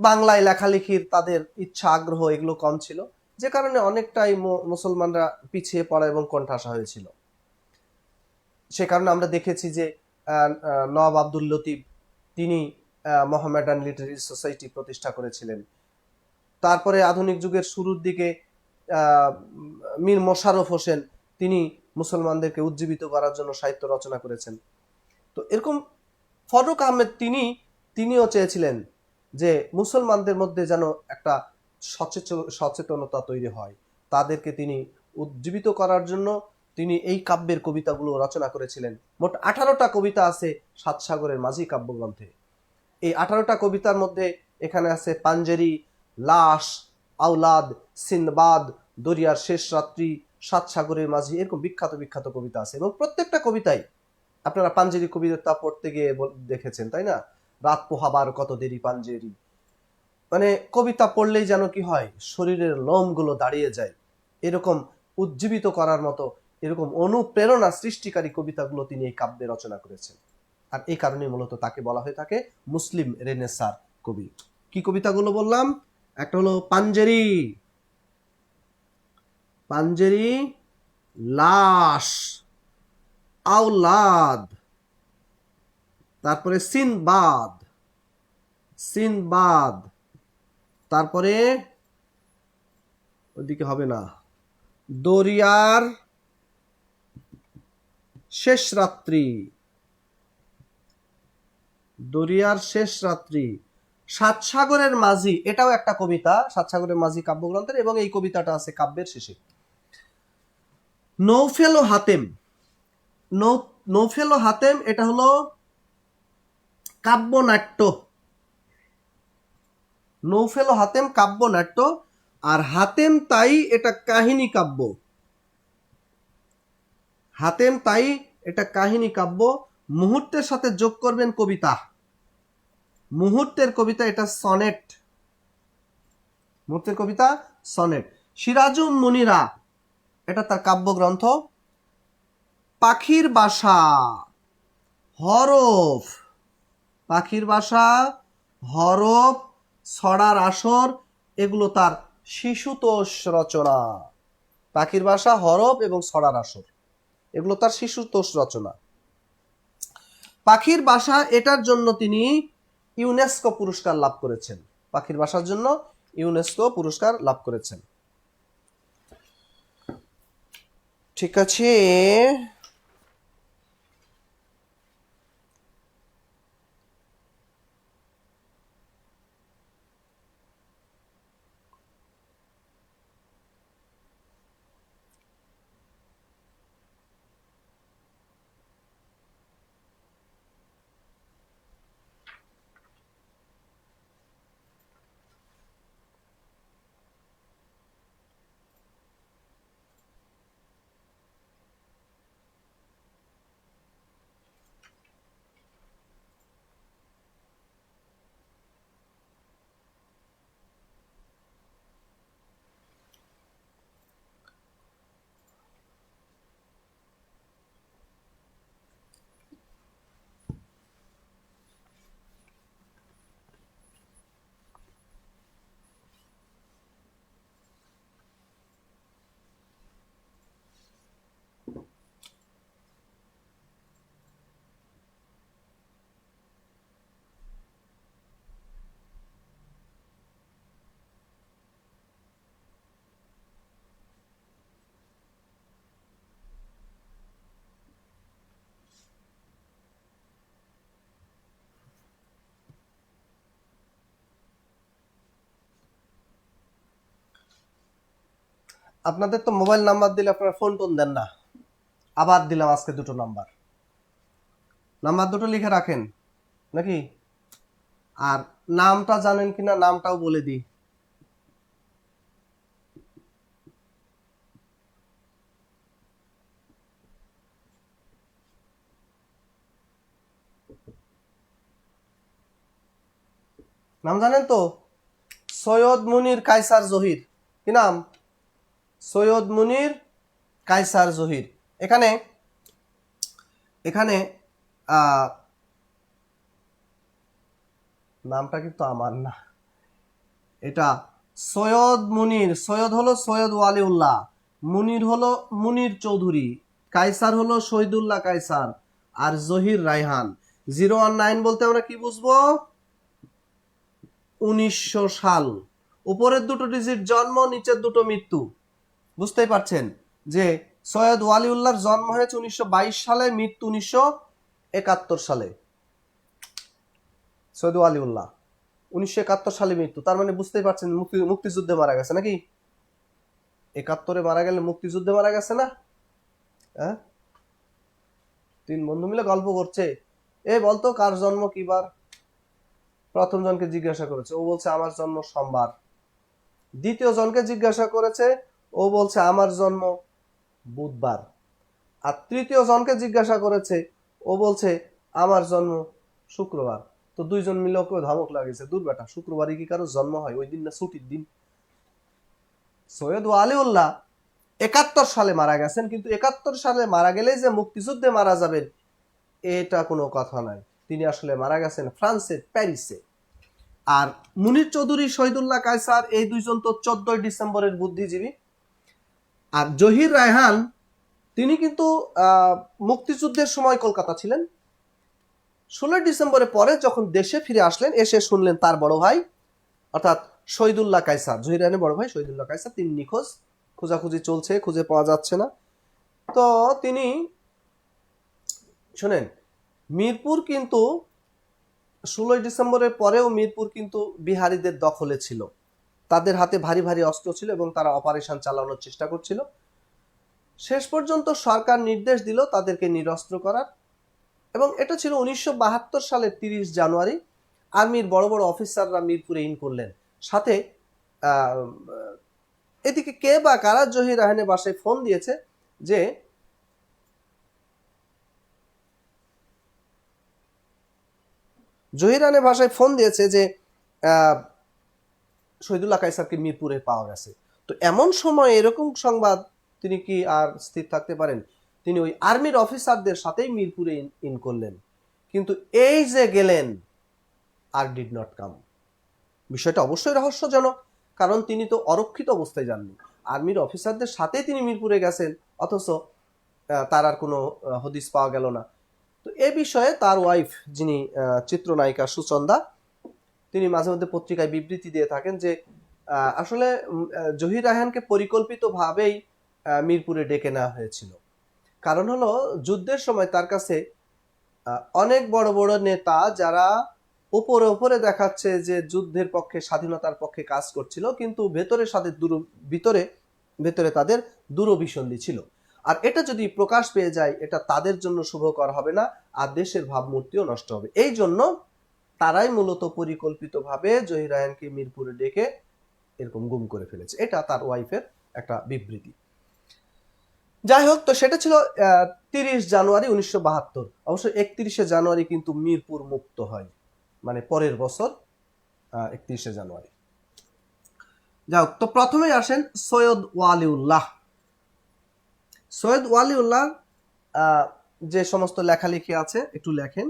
বাংলায় লেখালেখির তাদের ইচ্ছা আগ্রহ এগুলো কম ছিল, যে কারণে অনেকটাই মুসলমানরা পিছিয়ে পড়া এবং কোণঠাসা হয়েছিল। সে কারণে আমরা দেখেছি যে নওয়াব আব্দুল লতিফ তিনি মোহামেডান লিটারি সোসাইটি প্রতিষ্ঠা করেছিলেন। তারপরে আধুনিক যুগের শুরুর দিকে মীর মোশাররফ হোসেন তিনি মুসলমানদেরকে উজ্জীবিত করার জন্য সাহিত্য রচনা করেছেন। তো এরকম ফরুক আহমেদ তিনিও চেয়েছিলেন যে মুসলমানদের মধ্যে যেন একটা সচেতনতা তৈরি হয়, তাদেরকে তিনি উজ্জীবিত করার জন্য তিনি এই কাব্যের কবিতাগুলো রচনা করেছিলেন। মোট 18টা কবিতা আছে সাত সাগরের মাঝি কাব্যগ্রন্থে। এই 18টা কবিতার মধ্যে এখানে আছে পাঞ্জেরি, লাশ, আওলাদ, সিন্দবাদ, দরিয়ার শেষ রাত্রি, সাত সাগরের মাঝি, এরকম বিখ্যাত বিখ্যাত কবিতা আছে। এবং প্রত্যেকটা কবিতাই আপনারা পাঞ্জেরি কবিতা পড়তে গিয়ে দেখেছেন, তাই না? রাত পোহাবার কত দেরি পাঞ্জেরি, মানে কবিতা পড়লেই যেন কি হয়, শরীরের লোমগুলো দাঁড়িয়ে যায়, এরকম উজ্জীবিত করার মতো এরকম অনুপ্রেরণা সৃষ্টিকারী কবিতাগুলো তিনি এই কাব্যে রচনা করেছেন। আর এই কারণে মূলত তাকে বলা হয়ে থাকে মুসলিম রেনেসার কবি। কি কবিতাগুলো বললাম? একটা হলো পাঞ্জেরি, লাশ, আওলাদ, তারপরে সিনবাদ, তারপরে ওইদিকে হবে না, দরিয়ার শেষ রাত্রি, সাত সাগরের মাঝি, এটাও একটা কবিতা, সাত সাগরের মাঝি কাব্যগ্রন্থের, এবং এই কবিতাটা আছে কাব্যের শেষে। নৌফেল ও হাতেম, নৌফেল ও হাতেম এটা হলো কাব্যনাট্য। নৌফেল ও হাতেম কাব্যনাট্য, আর হাতেম তাই এটা কাহিনী কাব্য। হাতেম তাই এটা কাহিনী কাব্য। মুহূর্তের সাথে যোগ করবেন কবিতা। মুহূর্তের কবিতা এটা সনেট। মুহূর্তের কবিতা সনেট। সিরাজুম মুনিরা এটা তার কাব্যগ্রন্থ। পাখির বাসা হরফ, পাখির বাসা হরফ, ছড়ার আসর, এগুলো তার শিশুতোষ রচনা। পাখির বাসা হরফ এবং ছড়ার আসর এগুলো তার শিশুতোষ রচনা। পাখির বাসা এটার জন্য তিনি ইউনেস্কো পুরস্কার লাভ করেছেন। পাখির বাসার জন্য ইউনেস্কো পুরস্কার লাভ করেছেন। ঠিক আছে, আপনাদের তো মোবাইল নাম্বার দিলে আপনারা ফোন টোন দেন না। আবার দিলাম আজকে দুটো নাম্বার। নাম্বার দুটো লিখে রাখেন নাকি? আর নামটা জানেন কিনা নামটাও বলে দিই। নাম জানেন তো? সৈয়দ মুনির কায়সার জহির। কি নাম? সৈয়দ মুনির কায়সার জহির। এখানে এখানে নামটা কিন্তু আমার না, এটা সৈয়দ মুনির। সৈয়দ হলো সৈয়দ ওয়ালিউল্লাহ, মুনির হলো মুনির চৌধুরী, কায়সার হলো শহীদুল্লাহ কায়সার, আর জহির রায়হান। 019 বলতে আমরা কি বুঝবো? 1900 সাল। উপরের দুটো ডিজিট জন্ম, নিচের দুটো মৃত্যু। বুঝতেই পারছেন যে সৈয়দ ওয়ালিউল্লাহর জন্ম হয়েছে 1922 সালে, মৃত্যু 1971 সালে। সৈয়দ ওয়ালিউল্লাহ 1971 সালে মৃত্যু। তার মানে বুঝতেই পারছেন মুক্তিযুদ্ধে মারা গেছে নাকি? 71-এ মারা গেলে মুক্তিযুদ্ধে মারা গেছে না? হ্যাঁ, তিন বন্ধু মিলে গল্প করছে, এ বলতো কার জন্ম কিবার? প্রথম জনকে জিজ্ঞাসা করেছে, ও বলছে আমার জন্ম সোমবার। দ্বিতীয় জনকে জিজ্ঞাসা করেছে, ও বলছে আমার জন্ম বুধবার। আর তৃতীয় জনকে জিজ্ঞাসা করেছে, ও বলছে আমার জন্ম শুক্রবার। তো দুইজন মিলে ওকে ধমক লাগিয়েছে, দূর বেটা, শুক্রবারই কি কারো জন্ম হয়? ওই দিন না ছুটির দিন। সৈয়দ ওয়ালিউল্লাহ 71 সালে মারা গেছেন, কিন্তু 71 সালে মারা গেলেই যে মুক্তিযুদ্ধে মারা যাবেন এটা কোনো কথা নয়। তিনি আসলে মারা গেছেন ফ্রান্সের প্যারিসে। আর মুনির চৌধুরী, শহীদুল্লাহ কায়সার, এই দুইজন তো 14 ডিসেম্বরের বুদ্ধিজীবী। আর জহির রায়হান তিনি কিন্তু মুক্তিযুদ্ধের সময় কলকাতা ছিলেন। 16 ডিসেম্বরের পরে যখন দেশে ফিরে আসলেন, এসে শুনলেন তার বড় ভাই অর্থাৎ শহীদুল্লাহ কায়সার, জহির রায়হানের বড় ভাই শহীদুল্লাহ কায়সার তিনি নিখোঁজ, খোঁজাখুঁজি চলছে, খুঁজে পাওয়া যাচ্ছে না। তো তিনি শোনেন, মিরপুর কিন্তু 16 ডিসেম্বরের পরেও মিরপুর কিন্তু বিহারীদের দখলে ছিল। তাদের হাতে ভারী ভারী অস্ত্র ছিল এবং তারা অপারেশন চালানোর চেষ্টা করছিল। শেষ পর্যন্ত সরকার নির্দেশ দিল তাদেরকে নিরস্ত্র করার, এবং এটা ছিল 1972 সালের 30 জানুয়ারি। আর্মির বড় বড় অফিসাররা মিরপুরে ইন করলেন। সাথে এদিকে কে বা কারা জহির রায়হানের বাসায় ফোন দিয়েছে যে জহির রায়হানের বাসায় ফোন দিয়েছে যে শহীদুল্লাহ কায়সারকে মিরপুরে পাওয়া গেছে। তো এমন সময় এরকম সংবাদ, তিনি কি আর স্থির থাকতে পারেন? তিনি ওই আর্মির অফিসারদের সাথেই মিরপুরে ইন করলেন, কিন্তু এই যে গেলেন আর ডিড নট কাম। বিষয়টা অবশ্যই রহস্যজনক, কারণ তিনি তো অরক্ষিত অবস্থায় যাননি, আর্মির অফিসারদের সাথে তিনি মিরপুরে গেছেন, অথচ তার আর কোনো হদিস পাওয়া গেল না। তো এ বিষয়ে তার ওয়াইফ, যিনি চিত্রনায়িকা সুচন্দা, তিনি মাঝে মধ্যে পত্রিকায় বিবৃতি দিয়ে থাকেন যে আসলে জহির রায়হানকে পরিকল্পিতভাবেই মিরপুরে ডেকে নেওয়া হয়েছিল। কারণ হলো, যুদ্ধের সময় তার কাছে অনেক বড় বড় নেতা, যারা উপরে উপরে দেখাচ্ছে যে যুদ্ধের পক্ষে, স্বাধীনতার পক্ষে কাজ করছিল, কিন্তু ভেতরে ভেতরে তাদের দূরভিসন্ধি ছিল। আর এটা যদি প্রকাশ পেয়ে যায়, এটা তাদের জন্য শুভকর হবে না, আর দেশের ভাবমূর্তিও নষ্ট হবে। এই জন্য তারাই মূলত পরিকল্পিতভাবে জহির রায়হানকে মিরপুরে ডেকে এরকম গুম করে ফেলেছে। এটা তার ওয়াইফের একটা বিবৃতি। যাই হোক, তো সেটা ছিল 30 জানুয়ারি 1972। অবশ্য 31শে জানুয়ারি কিন্তু মিরপুর মুক্ত হয়, মানে পরের বছর 31শে জানুয়ারি। যাই হোক, তো প্রথমেই আসেন সৈয়দ ওয়ালিউল্লাহ। সৈয়দ ওয়ালিউল্লাহ যে সমস্ত লেখালেখি আছে একটু লেখেন।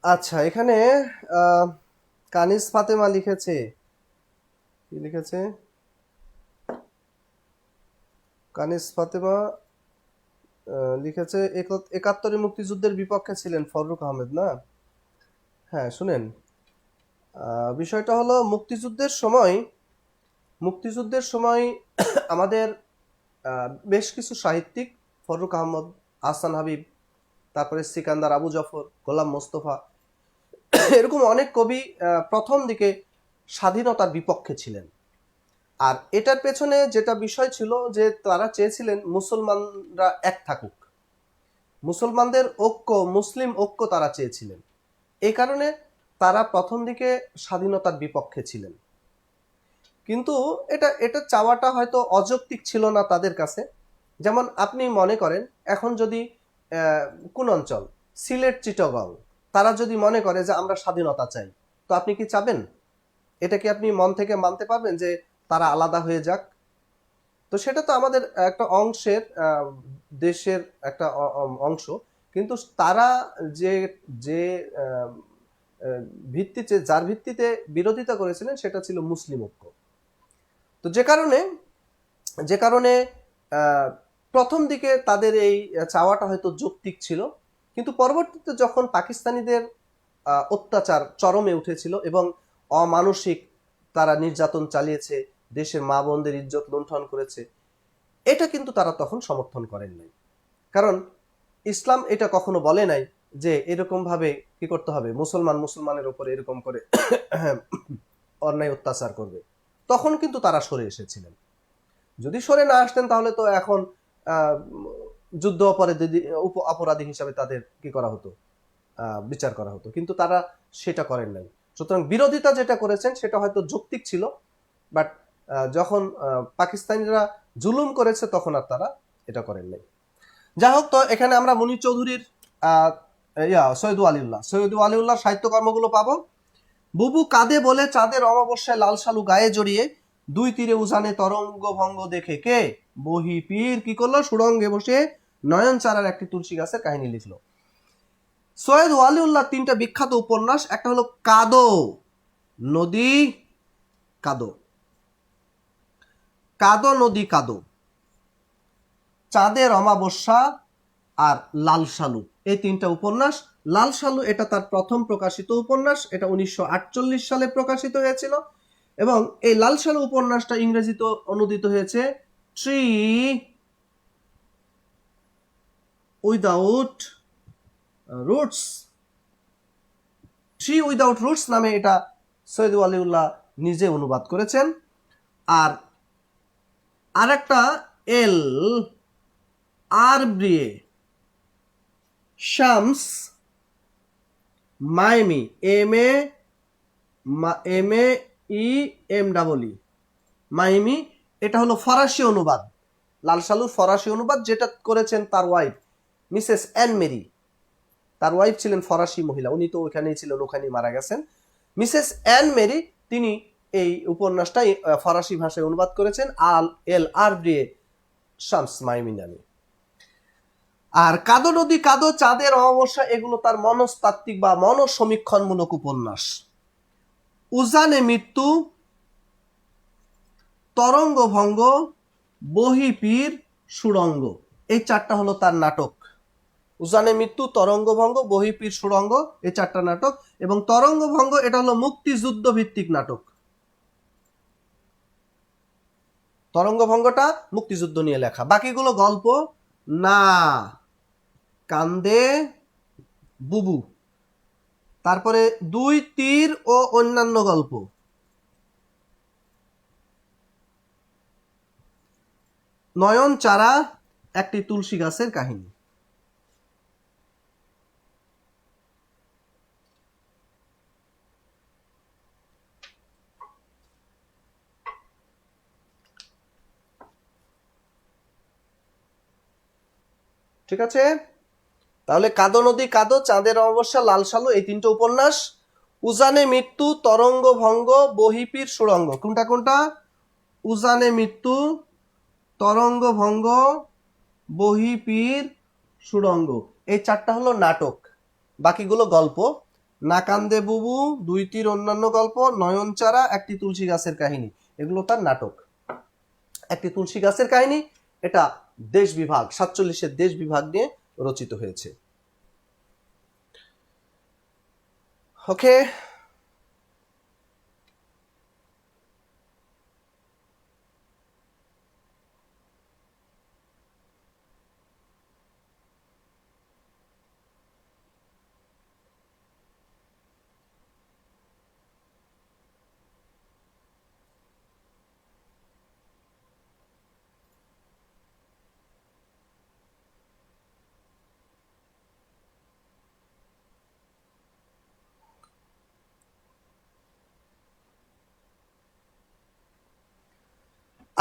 আচ্ছা, এখানে কানিজ ফাতেমা লিখেছে, কি লিখেছে? কানিজ ফাতেমা লিখেছে 71 মুক্তিযুদ্ধের বিপক্ষে ছিলেন ফররুখ আহমেদ, না? হ্যাঁ, শুনেন, বিষয়টা হলো, মুক্তিযুদ্ধের সময় আমাদের বেশ কিছু সাহিত্যিক, ফররুখ আহমদ, আহসান হাবিব, তারপরে সিকান্দার আবু জাফর, গোলাম মোস্তফা, এরকম অনেক কবি প্রথম দিকে স্বাধীনতার বিপক্ষে ছিলেন। আর এটার পেছনে যেটা বিষয় ছিল, যে তারা চেয়েছিলেন মুসলমানরা এক থাকুক, মুসলমানদের ঐক্য, মুসলিম ঐক্য তারা চেয়েছিলেন। এই কারণে তারা প্রথম দিকে স্বাধীনতার বিপক্ষে ছিলেন। কিন্তু এটা এটা চাওয়াটা হয়তো অযৌক্তিক ছিল না তাদের কাছে। যেমন আপনি মনে করেন, এখন যদি কোন অঞ্চল, সিলেট, চিটাগং, তারা যদি মনে করে যে আমরা স্বাধীনতা চাই, তো আপনি কি চাবেন? এটা কি আপনি মন থেকে মানতে পারবেন যে তারা আলাদা হয়ে যাক? তো সেটা তো আমাদের একটা অংশের, দেশের একটা অংশ, কিন্তু তারা যে যে যার ভিত্তিতে বিরোধিতা করেছিলেন, সেটা ছিল মুসলিম ঐক্য। তো যে কারণে প্রথম দিকে তাদের এই চাওয়াটা হয়তো যৌক্তিক ছিল, কিন্তু পরবর্তীতে যখন পাকিস্তানিদের অত্যাচার চরমে উঠেছিল এবং অমানসিক তারা নির্যাতন চালিয়েছে, দেশের মা বোনদের ইজ্জত লুণ্ঠন করেছে, এটা কিন্তু তারা তখন সমর্থন করেন নাই। কারণ ইসলাম এটা কখনো বলে নাই যে এরকম ভাবে কি করতে হবে, মুসলমানের উপরে এরকম করে অন্যায় অত্যাচার করবে। তখন কিন্তু তারা সরে এসেছিলেন। যদি সরে না আসতেন তাহলে তো এখন যুদ্ধ অপরাধী হিসাবে তাদের কি করা হতো, বিচার করা হতো, কিন্তু তারা সেটা করেন নাই। সুতরাং বিরোধিতা যেটা করেছেন সেটা হয়তো যৌক্তিক ছিল, বাট যখন পাকিস্তানিরা জুলুম করেছে তখন আর তারা এটা করেন নাই। যাই হোক, তো এখানে আমরা মুনির চৌধুরীর সৈয়দ ওয়ালিউল্লাহ সাহিত্যকর্মগুলো পাবো। বুবু কাঁদে বলে চাঁদের অমাবস্যায় লাল শালু গায়ে জড়িয়ে, দুই তীরে উজানে তরঙ্গ ভঙ্গ দেখে কে, বহি পীর কি করলো, সুড়ঙ্গে বসে নয়ন চারার একটি তুলসী গাছের কাহিনী লিখলো। সৈয়দ ওয়ালিউল্লাহ তিনটা বিখ্যাত উপন্যাস, একটা হলো কাদো নদী কাদো, কাদো নদী কাদো, চাঁদের অমাবস্যা আর লাল শালু, এই তিনটা উপন্যাস। লাল শালু এটা তার প্রথম প্রকাশিত উপন্যাস, এটা 1948 সালে প্রকাশিত হয়েছিল, এবং এই লাল শালু উপন্যাসটা ইংরেজিতে অনুদিত হয়েছে ট্রি উইদাউট রুটস নামে এটা সৈয়দ ওয়ালিউল্লাহ নিজে অনুবাদ করেছেন। আর আরেকটা এল আরব্রিয়ে শামস মাইমি MAEMEE মাইমি, এটা হলো ফরাসি অনুবাদ, লাল শালুর ফরাসি অনুবাদ, যেটা করেছেন তার ওয়াইফ মিসেস অ্যান মেরি। তার ওয়াইফ ছিলেন ফরাসি মহিলা, উনি তো ওখানেই ছিলেন, ওখানেই মারা গেছেন। মিসেস অ্যান মেরি তিনি এই উপন্যাসটা ফরাসি ভাষায় অনুবাদ করেছেন এল আরব্রিয়ে শামস মাইমি নামে। আর কাদো নদী কাদো, চাঁদের অমাবস্যা, এগুলো তার মনস্তাত্ত্বিক বা মনসমীক্ষণমূলক উপন্যাস। উজানে মৃত্যু, তরঙ্গ ভঙ্গ, বহিপীর, সুড়ঙ্গ, এই চারটা হলো তার নাটক। উজানে মৃত্যু, তরঙ্গ ভঙ্গ, বহিপীর, সুড়ঙ্গ, এই চারটা নাটক। এবং তরঙ্গ ভঙ্গ এটা হলো মুক্তিযুদ্ধ ভিত্তিক নাটক। তরঙ্গ ভঙ্গটা মুক্তিযুদ্ধ নিয়ে লেখা, বাকিগুলো গল্প। না কান্দে বুবু, তারপরে দুই তীর ও অন্যান্য গল্প, নয়ন চারা একটি তুলসী গাছের কাহিনী। ঠিক আছে, তাহলে কাদো নদী কাদো, চাঁদের অমাবস্যা, লাল শালু, এই তিনটা উপন্যাস। উজানে মৃত্যু, তরঙ্গ ভঙ্গ, বহিপীর, সুড়ঙ্গ, কোনটা কোনটা? উজানে মৃত্যু, তরঙ্গ ভঙ্গ, বহিপীর, সুড়ঙ্গ, এই চারটা হলো নাটক, বাকিগুলো গল্প। না কান্দে বুবু, দুই তীর অন্যান্য গল্প, নয়নচারা একটি তুলসী গাছের কাহিনী, এগুলো তার নাটক। একটি তুলসী গাছের কাহিনী, এটা দেশ বিভাগ 47-এর দেশ বিভাগ নিয়ে রচিত হয়েছে। ওকে,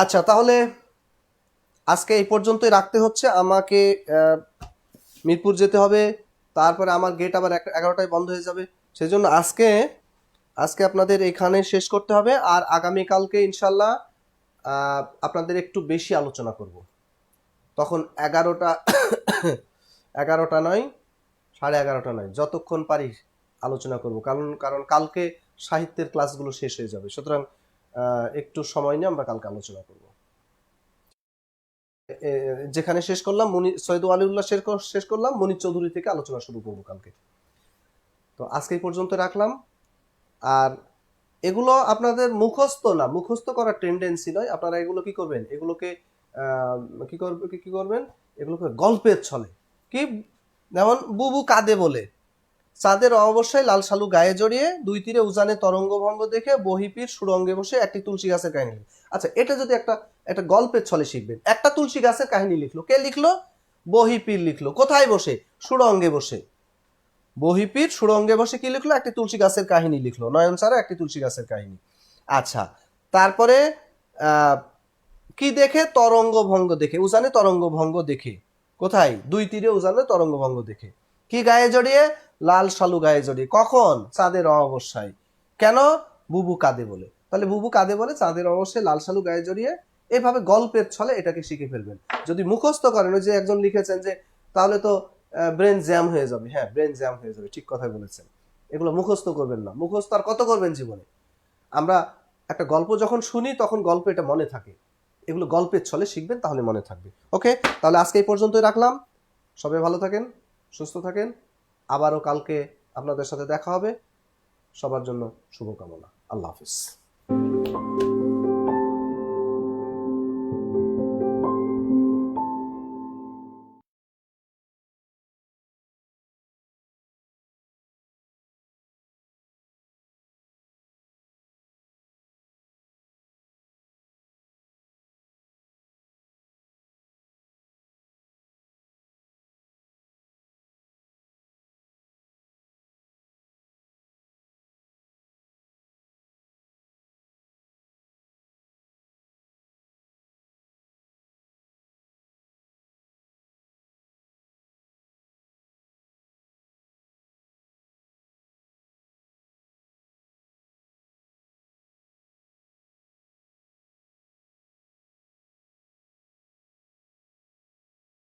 আচ্ছা, তাহলে আজকে এই পর্যন্তই রাখতে হচ্ছে। আমাকে মিরপুর যেতে হবে, তারপরে আমার গেট আবার 11টায় বন্ধ হয়ে যাবে, সেজন্য আজকে আপনাদের এখানে শেষ করতে হবে। আর আগামীকালকে ইনশাল্লাহ আপনাদের একটু বেশি আলোচনা করব, তখন 11টা নয়, 11:30 নয়, যতক্ষণ পারি আলোচনা করব, কারণ কালকে সাহিত্যের ক্লাসগুলো শেষ হয়ে যাবে। সুতরাং একটু সময় নিয়ে আমরা কালকে আলোচনা করব। যেখানে শেষ করলাম সৈয়দ ওয়ালিউল্লাহ শেষ করলাম, মুনির চৌধুরী থেকে আলোচনা শুরু করব কালকে। তো আজকে এই পর্যন্ত রাখলাম। আর এগুলো আপনাদের মুখস্থ না, মুখস্থ করার টেন্ডেন্সি নয়, আপনারা এগুলো কি করবেন, এগুলোকে কি করবেন, এগুলোকে গল্পের ছলে, কি যেমন বুবু কাঁদে বলে, চাঁদের অবশ্যই লাল শালু গায়ে জড়িয়ে, দুই তীরে উজানে তরঙ্গ ভঙ্গ দেখে, বহিপীর সুরঙ্গে বসে একটি তুলসী গাছের কাহিনী। আচ্ছা, এটা যদি একটা গল্পের ছলে শিখবেন। একটা তুলসী গাছের কাহিনী লিখলো, কে লিখলো? বহিপীর লিখলো। কোথায় বসে? সুরঙ্গে বসে। বহিপীর সুরঙ্গে বসে কি লিখলো? একটি তুলসী গাছের কাহিনী লিখলো, নয়ন ছাড়া একটি তুলসী গাছের কাহিনী। আচ্ছা, তারপরে কি দেখে? তরঙ্গ ভঙ্গ দেখে, উজানে তরঙ্গ ভঙ্গ দেখে। কোথায়? দুই তীরে উজানে তরঙ্গ ভঙ্গ দেখে। কি গায়ে জড়িয়ে? লাল শালু গায়ে জড়িয়ে। কখন? চাঁদের অমাবস্যায়। কেন? বুবু কাঁদে বলে। তাহলে বুবু কাঁদে বলে, চাঁদের অমাবস্যায়, লাল শালু গায়ে জড়িয়ে। এইভাবে গল্পের ছলে এটাকে শিখে ফেলবেন। যদি মুখস্থ করেন, ওই যে একজন লিখেছেন যে তাহলে তো ব্রেন জ্যাম হয়ে যাবে। হ্যাঁ, ব্রেন জ্যাম হয়ে যাবে, ঠিক কথা বলেছেন। এগুলো মুখস্থ করবেন না। মুখস্থ আর কত করবেন জীবনে? আমরা একটা গল্প যখন শুনি তখন গল্প এটা মনে থাকে। এগুলো গল্পের ছলে শিখবেন, তাহলে মনে থাকবে। ওকে, তাহলে আজকে এই পর্যন্তই রাখলাম। সবাই ভালো থাকেন, সুস্থ থাকেন। আবারও কালকে আপনাদের সাথে দেখা হবে। সবার জন্য শুভকামনা। আল্লাহ হাফিজ।